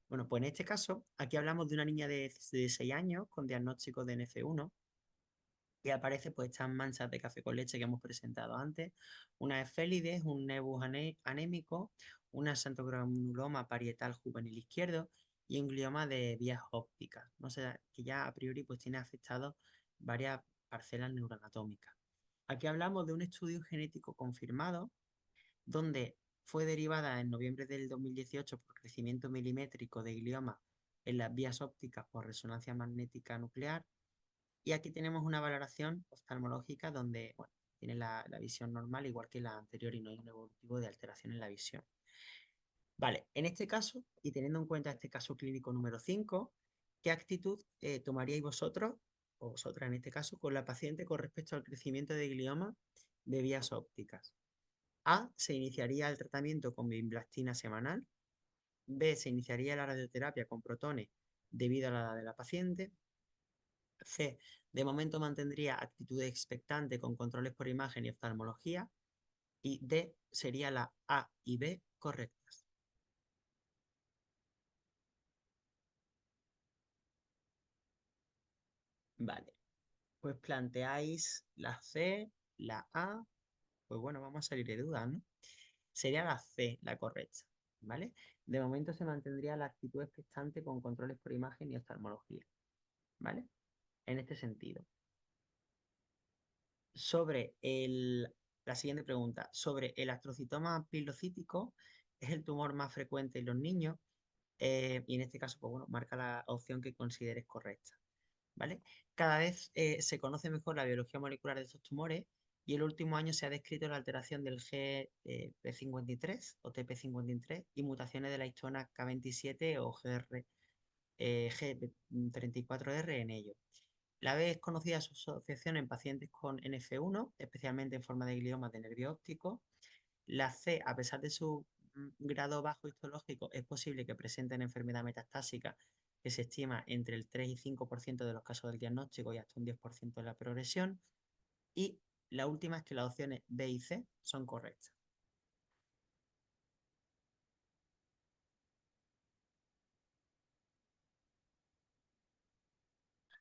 Bueno, pues en este caso, aquí hablamos de una niña de 6 años con diagnóstico de NF1 y aparece pues estas manchas de café con leche que hemos presentado antes, una esfélides, un nebus anémico, una xantogranuloma parietal juvenil izquierdo y un glioma de vías ópticas, no sé, que ya a priori pues tiene afectado varias parcelas neuroanatómicas. Aquí hablamos de un estudio genético confirmado donde fue derivada en noviembre del 2018 por crecimiento milimétrico de glioma en las vías ópticas por resonancia magnética nuclear. Y aquí tenemos una valoración oftalmológica donde bueno, tiene la visión normal, igual que la anterior, y no hay un evolutivo de alteración en la visión. Vale, en este caso, y teniendo en cuenta este caso clínico número 5, ¿qué actitud tomaríais vosotros, o vosotras en este caso, con la paciente con respecto al crecimiento de glioma de vías ópticas? A, se iniciaría el tratamiento con vinblastina semanal. B, se iniciaría la radioterapia con protones debido a la edad de la paciente. C, de momento mantendría actitud expectante con controles por imagen y oftalmología. Y D, sería la A y B correctas. Vale, pues planteáis la C, la A, pues bueno, vamos a salir de dudas, ¿no? Sería la C, la correcta, ¿vale? De momento se mantendría la actitud expectante con controles por imagen y oftalmología, ¿vale? En este sentido. La siguiente pregunta, sobre el astrocitoma pilocítico, es el tumor más frecuente en los niños y en este caso, pues bueno, marca la opción que consideres correcta, ¿vale? Cada vez se conoce mejor la biología molecular de estos tumores y en el último año se ha descrito la alteración del GP53 o TP53 y mutaciones de la histona K27 o G34R en ellos. La B es conocida su asociación en pacientes con NF1, especialmente en forma de gliomas de nervio óptico. La C, a pesar de su grado bajo histológico, es posible que presenten enfermedad metastásica que se estima entre el 3 y 5% de los casos del diagnóstico y hasta un 10% de la progresión. Y la última es que las opciones B y C son correctas.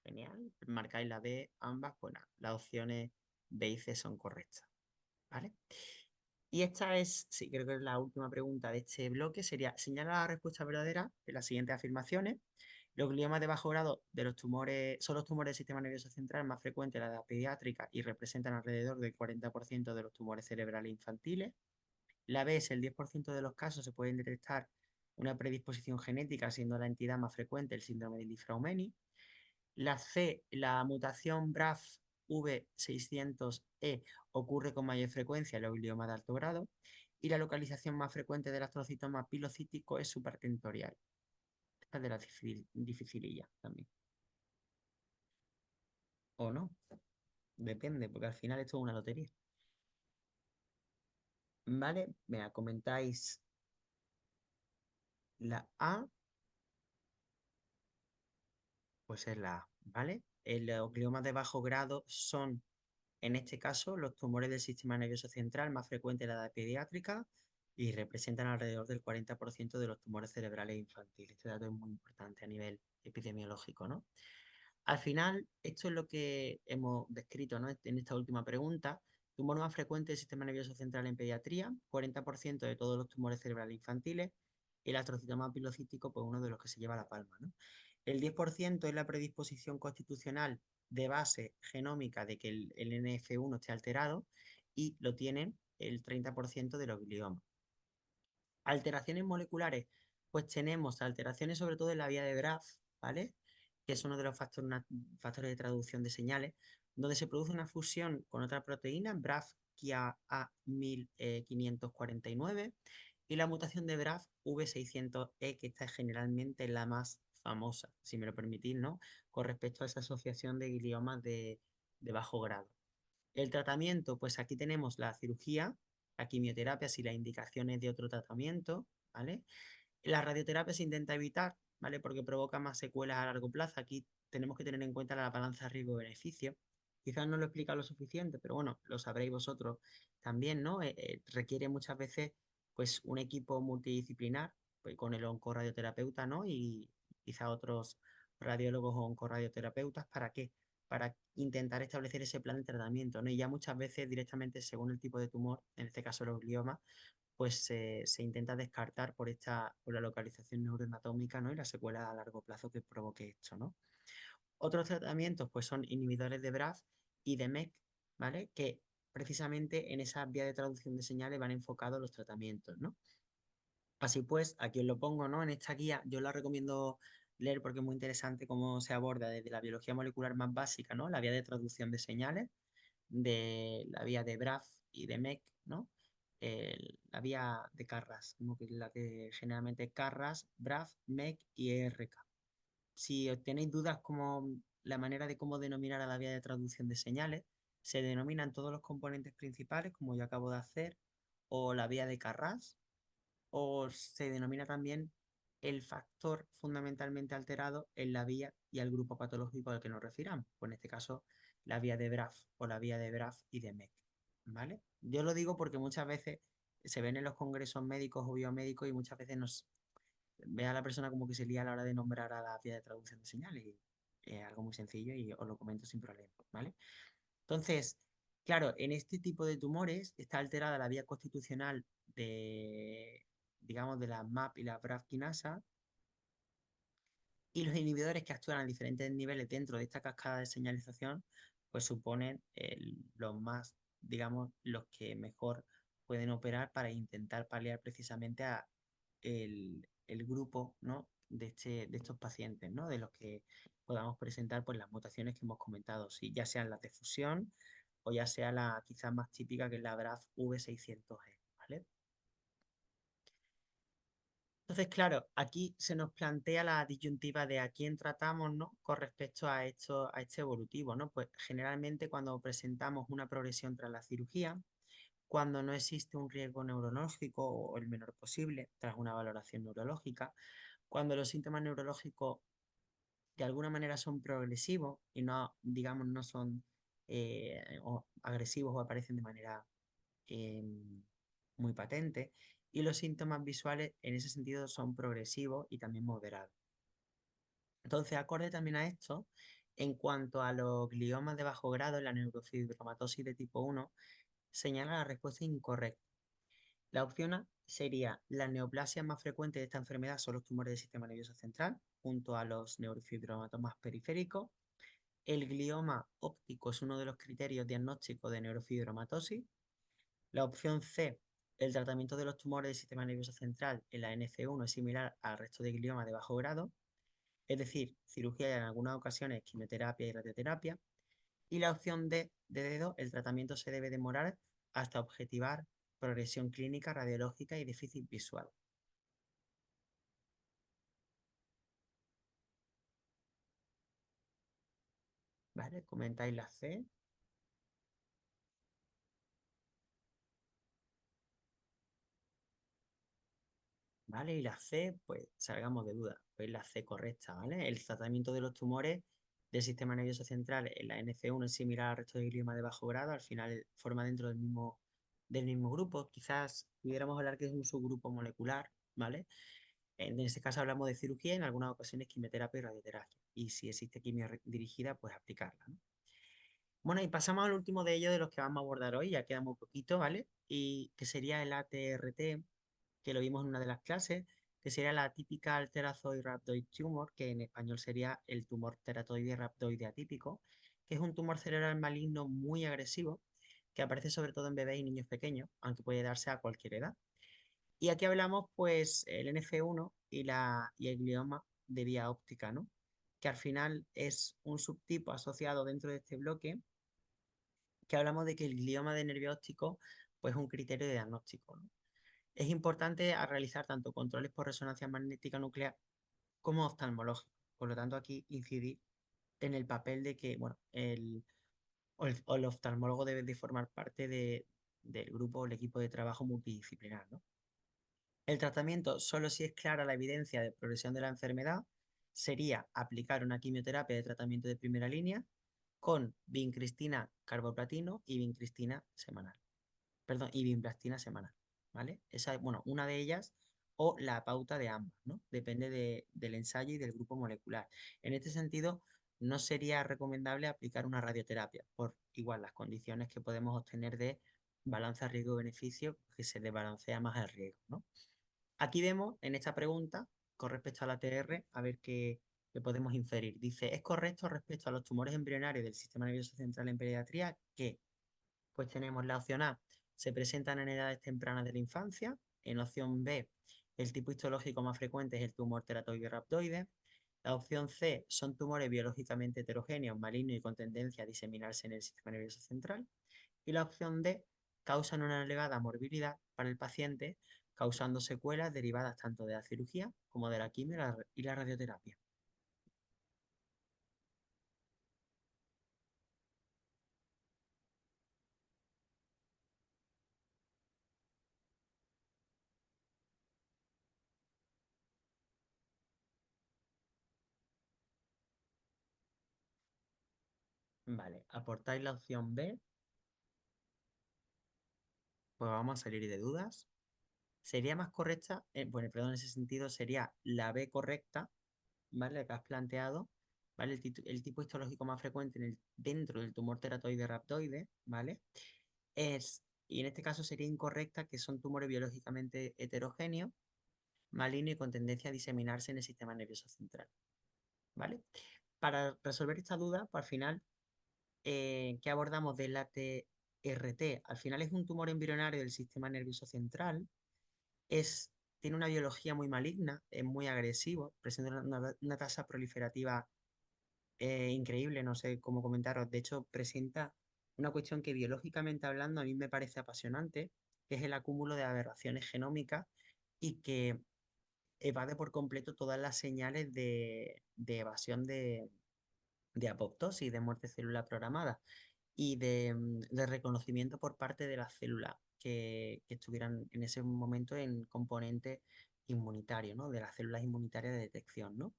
Genial. Marcáis la B, ambas, bueno, las opciones B y C son correctas. ¿Vale? Y esta es, sí, creo que es la última pregunta de este bloque, sería, señala la respuesta verdadera de las siguientes afirmaciones. Los gliomas de bajo grado de los tumores son los tumores del sistema nervioso central más frecuentes en la edad pediátrica y representan alrededor del 40% de los tumores cerebrales infantiles. La B es el 10% de los casos se pueden detectar una predisposición genética, siendo la entidad más frecuente el síndrome de Li-Fraumeni. La C, la mutación BRAF V600E ocurre con mayor frecuencia en los gliomas de alto grado y la localización más frecuente del astrocitoma pilocítico es supratentorial. Esta es de la dificililla también. ¿O no? Depende, porque al final esto es una lotería. ¿Vale? Venga, comentáis la A, pues es la A, ¿vale? Los gliomas de bajo grado son En este caso, los tumores del sistema nervioso central más frecuentes en la edad pediátrica y representan alrededor del 40% de los tumores cerebrales infantiles. Este dato es muy importante a nivel epidemiológico, ¿no? Al final, esto es lo que hemos descrito, ¿no? En esta última pregunta. Tumor más frecuente del sistema nervioso central en pediatría, 40% de todos los tumores cerebrales infantiles, y el astrocitoma pilocístico, pues uno de los que se lleva la palma, ¿no? El 10% es la predisposición constitucional de base genómica de que el NF1 esté alterado y lo tienen el 30% de los gliomas. Alteraciones moleculares, pues tenemos alteraciones sobre todo en la vía de BRAF, ¿vale? Que es uno de los factores de traducción de señales, donde se produce una fusión con otra proteína, BRAF KIA A1549, y la mutación de BRAF V600E, que esta es generalmente la más famosa, si me lo permitís, ¿no? Con respecto a esa asociación de gliomas de bajo grado. El tratamiento, pues aquí tenemos la cirugía, la quimioterapia si las indicaciones de otro tratamiento, ¿vale? La radioterapia se intenta evitar, ¿vale? Porque provoca más secuelas a largo plazo. Aquí tenemos que tener en cuenta la balanza riesgo-beneficio. Quizás no lo explica lo suficiente, pero bueno, lo sabréis vosotros también, ¿no? Requiere muchas veces, pues, un equipo multidisciplinar, pues, con el oncorradioterapeuta, ¿no? Y quizás otros radiólogos o oncorradioterapeutas, ¿para qué? Para intentar establecer ese plan de tratamiento, ¿no? Y ya muchas veces directamente según el tipo de tumor, en este caso los gliomas, pues se intenta descartar por la localización neuroanatómica, ¿no? Y la secuela a largo plazo que provoque esto, ¿no? Otros tratamientos, pues son inhibidores de BRAF y de MEK, ¿vale? Que precisamente en esa vía de traducción de señales van enfocados los tratamientos, ¿no? Así pues, aquí os lo pongo, ¿no? En esta guía yo la recomiendo leer porque es muy interesante cómo se aborda desde la biología molecular más básica, ¿no? La vía de traducción de señales, de la vía de BRAF y de MEK, ¿no? La vía de Carras, como que la que generalmente Carras, BRAF, MEK y ERK. Si tenéis dudas como la manera de cómo denominar a la vía de traducción de señales, se denominan todos los componentes principales, como yo acabo de hacer, o la vía de Carras, o se denomina también el factor fundamentalmente alterado en la vía y al grupo patológico al que nos refiramos, pues en este caso la vía de BRAF o la vía de BRAF y de MEK, ¿vale? Yo lo digo porque muchas veces se ven en los congresos médicos o biomédicos y muchas veces nos ve a la persona como que se lía a la hora de nombrar a la vía de traducción de señales y es algo muy sencillo y os lo comento sin problema, ¿vale? Entonces, claro, en este tipo de tumores está alterada la vía constitucional de, digamos, de la MAP y la BRAF quinasa, y los inhibidores que actúan a diferentes niveles dentro de esta cascada de señalización, pues suponen los más, digamos, los que mejor pueden operar para intentar paliar precisamente a el grupo, ¿no? de estos pacientes, ¿no? De los que podamos presentar pues las mutaciones que hemos comentado, si ya sean las de fusión o ya sea la quizás más típica que es la BRAF V600E, ¿vale? Entonces, claro, aquí se nos plantea la disyuntiva de a quién tratamos, ¿no? Con respecto a este evolutivo, ¿no? Pues generalmente cuando presentamos una progresión tras la cirugía, cuando no existe un riesgo neurológico o el menor posible tras una valoración neurológica, cuando los síntomas neurológicos de alguna manera son progresivos y no, digamos, no son agresivos o aparecen de manera eh, muy patente, y los síntomas visuales en ese sentido son progresivos y también moderados. Entonces, acorde también a esto, en cuanto a los gliomas de bajo grado en la neurofibromatosis de tipo 1, señala la respuesta incorrecta. La opción A sería la neoplasia más frecuente de esta enfermedad son los tumores del sistema nervioso central, junto a los neurofibromatomas periféricos. El glioma óptico es uno de los criterios diagnósticos de neurofibromatosis. La opción C, el tratamiento de los tumores del sistema nervioso central en la NF1 es similar al resto de gliomas de bajo grado, es decir, cirugía y en algunas ocasiones quimioterapia y radioterapia. Y la opción D, de dedo, el tratamiento se debe demorar hasta objetivar progresión clínica, radiológica y déficit visual. ¿Vale? Comentáis la C. ¿Vale? Y la C, pues salgamos de duda, pues la C correcta, ¿vale? El tratamiento de los tumores del sistema nervioso central en la NF1 es similar al resto de glioma de bajo grado, al final forma dentro del mismo grupo. Quizás pudiéramos hablar que es un subgrupo molecular, ¿vale? En este caso hablamos de cirugía, en algunas ocasiones quimioterapia y radioterapia. Y si existe quimio dirigida, pues aplicarla, ¿no? Bueno, y pasamos al último de ellos de los que vamos a abordar hoy, ya queda muy poquito, ¿vale? Y que sería el ATRT, que lo vimos en una de las clases, que sería la típica Alterazoid Rhabdoid Tumor, que en español sería el tumor teratoide rhabdoide atípico, que es un tumor cerebral maligno muy agresivo, que aparece sobre todo en bebés y niños pequeños, aunque puede darse a cualquier edad. Y aquí hablamos, pues, el NF1 y el glioma de vía óptica, ¿no? Que al final es un subtipo asociado dentro de este bloque, que hablamos de que el glioma de nervio óptico, pues, es un criterio de diagnóstico, ¿no? Es importante a realizar tanto controles por resonancia magnética nuclear como oftalmológicos. Por lo tanto, aquí incidir en el papel de que, bueno, el oftalmólogo debe de formar parte del grupo o el equipo de trabajo multidisciplinar, ¿no? El tratamiento, solo si es clara la evidencia de progresión de la enfermedad, sería aplicar una quimioterapia de tratamiento de primera línea con vincristina carboplatino y vincristina semanal. Perdón, y vinblastina semanal, ¿vale? Esa es, bueno, una de ellas o la pauta de ambas, ¿no? Depende del ensayo y del grupo molecular. En este sentido, no sería recomendable aplicar una radioterapia por igual las condiciones que podemos obtener de balanza riesgo-beneficio, que se desbalancea más el riesgo, ¿no? Aquí vemos en esta pregunta, con respecto a la TR, a ver qué podemos inferir. Dice, ¿es correcto respecto a los tumores embrionarios del sistema nervioso central en pediatría que, pues tenemos la opción A, se presentan en edades tempranas de la infancia? En opción B, el tipo histológico más frecuente es el tumor teratoide rhabdoide. La opción C, son tumores biológicamente heterogéneos, malignos y con tendencia a diseminarse en el sistema nervioso central. Y la opción D, causan una elevada morbilidad para el paciente, causando secuelas derivadas tanto de la cirugía como de la quimio y la radioterapia. Vale, aportáis la opción B, pues vamos a salir de dudas. Sería más correcta, bueno, perdón, en ese sentido sería la B correcta, ¿vale? La que has planteado, ¿vale? El tipo histológico más frecuente dentro del tumor teratoide rhabdoide, ¿vale? Y en este caso sería incorrecta, que son tumores biológicamente heterogéneos, malignos y con tendencia a diseminarse en el sistema nervioso central, ¿vale? Para resolver esta duda, pues al final, ¿qué abordamos del ATRT? Al final es un tumor embrionario del sistema nervioso central, es, tiene una biología muy maligna, es muy agresivo, presenta una tasa proliferativa increíble, no sé cómo comentaros. De hecho, presenta una cuestión que biológicamente hablando a mí me parece apasionante, que es el acúmulo de aberraciones genómicas y que evade por completo todas las señales de evasión de apoptosis, de muerte celular programada y de reconocimiento por parte de las células que estuvieran en ese momento en componente inmunitario, ¿no? De las células inmunitarias de detección, ¿no?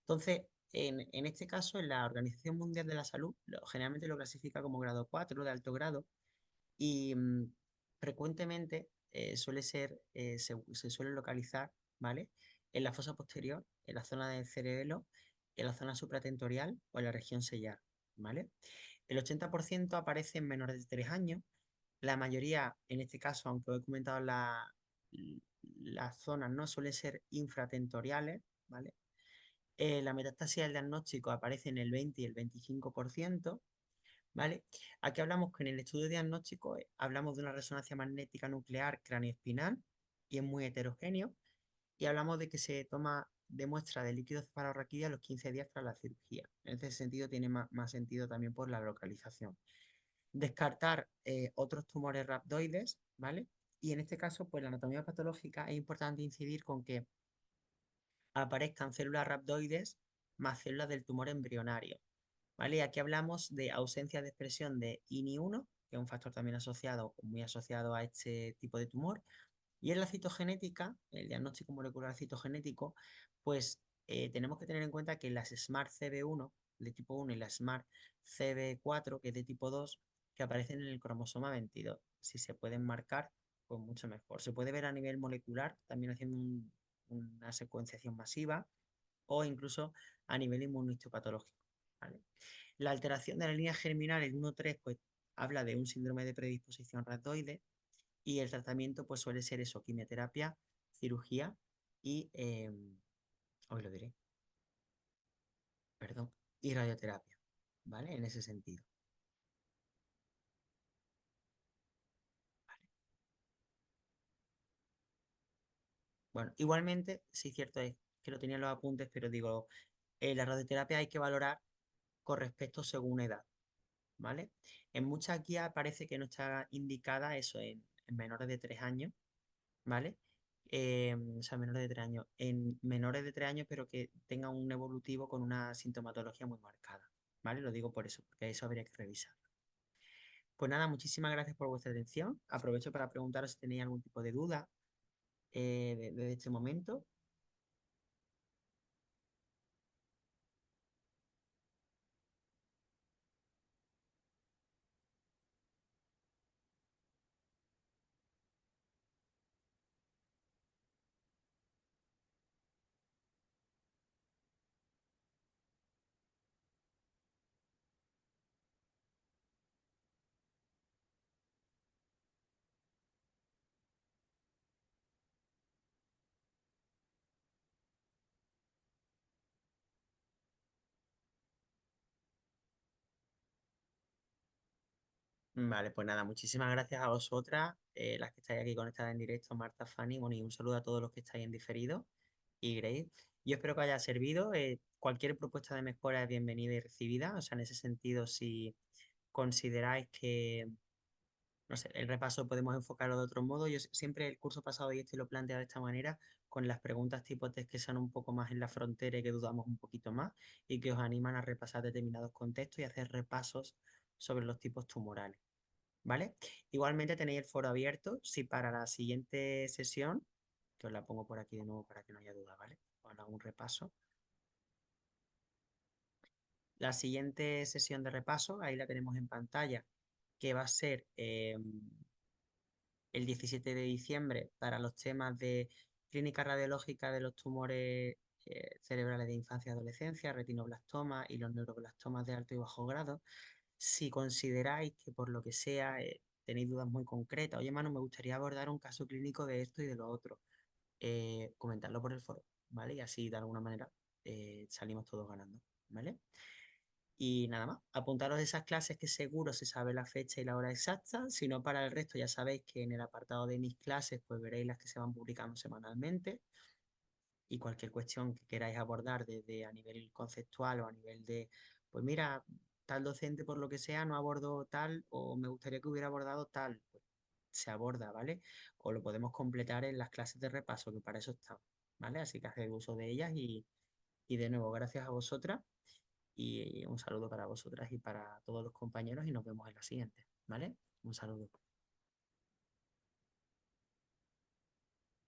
Entonces, en este caso, en la Organización Mundial de la Salud, generalmente lo clasifica como grado 4 de alto grado y frecuentemente se suele localizar, ¿vale? En la fosa posterior, en la zona del cerebelo, en la zona supratentorial o en la región sellar, ¿vale? El 80% aparece en menores de 3 años. La mayoría, en este caso, aunque os he comentado las zonas, no suelen ser infratentoriales, ¿vale? La metástasis del diagnóstico aparece en el 20 y el 25%, ¿vale? Aquí hablamos que en el estudio diagnóstico hablamos de una resonancia magnética nuclear craneoespinal y es muy heterogéneo, y hablamos de que se toma de muestra de líquido cefalorraquídeo a los 15 días tras la cirugía. En ese sentido tiene más sentido también por la localización. Descartar otros tumores rhabdoides, ¿vale? Y en este caso, pues la anatomía patológica es importante incidir con que aparezcan células rhabdoides más células del tumor embrionario, ¿vale? Y aquí hablamos de ausencia de expresión de INI1, que es un factor también asociado, muy asociado a este tipo de tumor. Y en la citogenética, el diagnóstico molecular citogenético, pues tenemos que tener en cuenta que las SMART CB1 de tipo 1 y la SMART CB4, que es de tipo 2, que aparecen en el cromosoma 22. Si se pueden marcar, pues mucho mejor. Se puede ver a nivel molecular, también haciendo una secuenciación masiva, o incluso a nivel inmunohistopatológico, ¿vale? La alteración de la línea germinal, el 1-3, pues habla de un síndrome de predisposición rhabdoide, y el tratamiento pues suele ser eso, quimioterapia, cirugía y, hoy lo diré, perdón, y radioterapia, ¿vale? En ese sentido. ¿Vale? Bueno, igualmente, sí cierto es que lo tenía en los apuntes, pero digo, la radioterapia hay que valorar con respecto según edad, ¿vale? En muchas guías parece que no está indicada eso en menores de 3 años, ¿vale? O sea, menores de 3 años. En menores de 3 años, pero que tengan un evolutivo con una sintomatología muy marcada, ¿vale? Lo digo por eso, porque eso habría que revisar. Pues nada, muchísimas gracias por vuestra atención. Aprovecho para preguntaros si tenéis algún tipo de duda desde este momento. Vale, pues nada, muchísimas gracias a vosotras, las que estáis aquí conectadas en directo, Marta, Fanny, bueno, y un saludo a todos los que estáis en diferido y Grace. Yo espero que haya servido. Cualquier propuesta de mejora es bienvenida y recibida. O sea, en ese sentido, si consideráis que, no sé, el repaso podemos enfocarlo de otro modo. Yo siempre el curso pasado y este lo he planteado de esta manera, con las preguntas tipo test que sean un poco más en la frontera y que dudamos un poquito más y que os animan a repasar determinados contextos y hacer repasos sobre los tipos tumorales. ¿Vale? Igualmente tenéis el foro abierto. Si para la siguiente sesión, que os la pongo por aquí de nuevo para que no haya duda, ¿vale? Os hago un repaso. La siguiente sesión de repaso, ahí la tenemos en pantalla, que va a ser el 17 de diciembre para los temas de clínica radiológica de los tumores cerebrales de infancia y adolescencia, retinoblastoma y los neuroblastomas de alto y bajo grado. Si consideráis que por lo que sea tenéis dudas muy concretas, oye, mano, me gustaría abordar un caso clínico de esto y de lo otro, comentarlo por el foro, ¿vale? Y así de alguna manera salimos todos ganando, ¿vale? Y nada más, apuntaros esas clases que seguro se sabe la fecha y la hora exacta. Si no, para el resto ya sabéis que en el apartado de mis clases pues veréis las que se van publicando semanalmente, y cualquier cuestión que queráis abordar desde a nivel conceptual o a nivel de, pues mira, tal docente por lo que sea no abordó tal o me gustaría que hubiera abordado tal, pues se aborda, ¿vale? O lo podemos completar en las clases de repaso, que para eso estamos, ¿vale? Así que haced uso de ellas y de nuevo, gracias a vosotras y un saludo para vosotras y para todos los compañeros y nos vemos en la siguiente, ¿vale? Un saludo.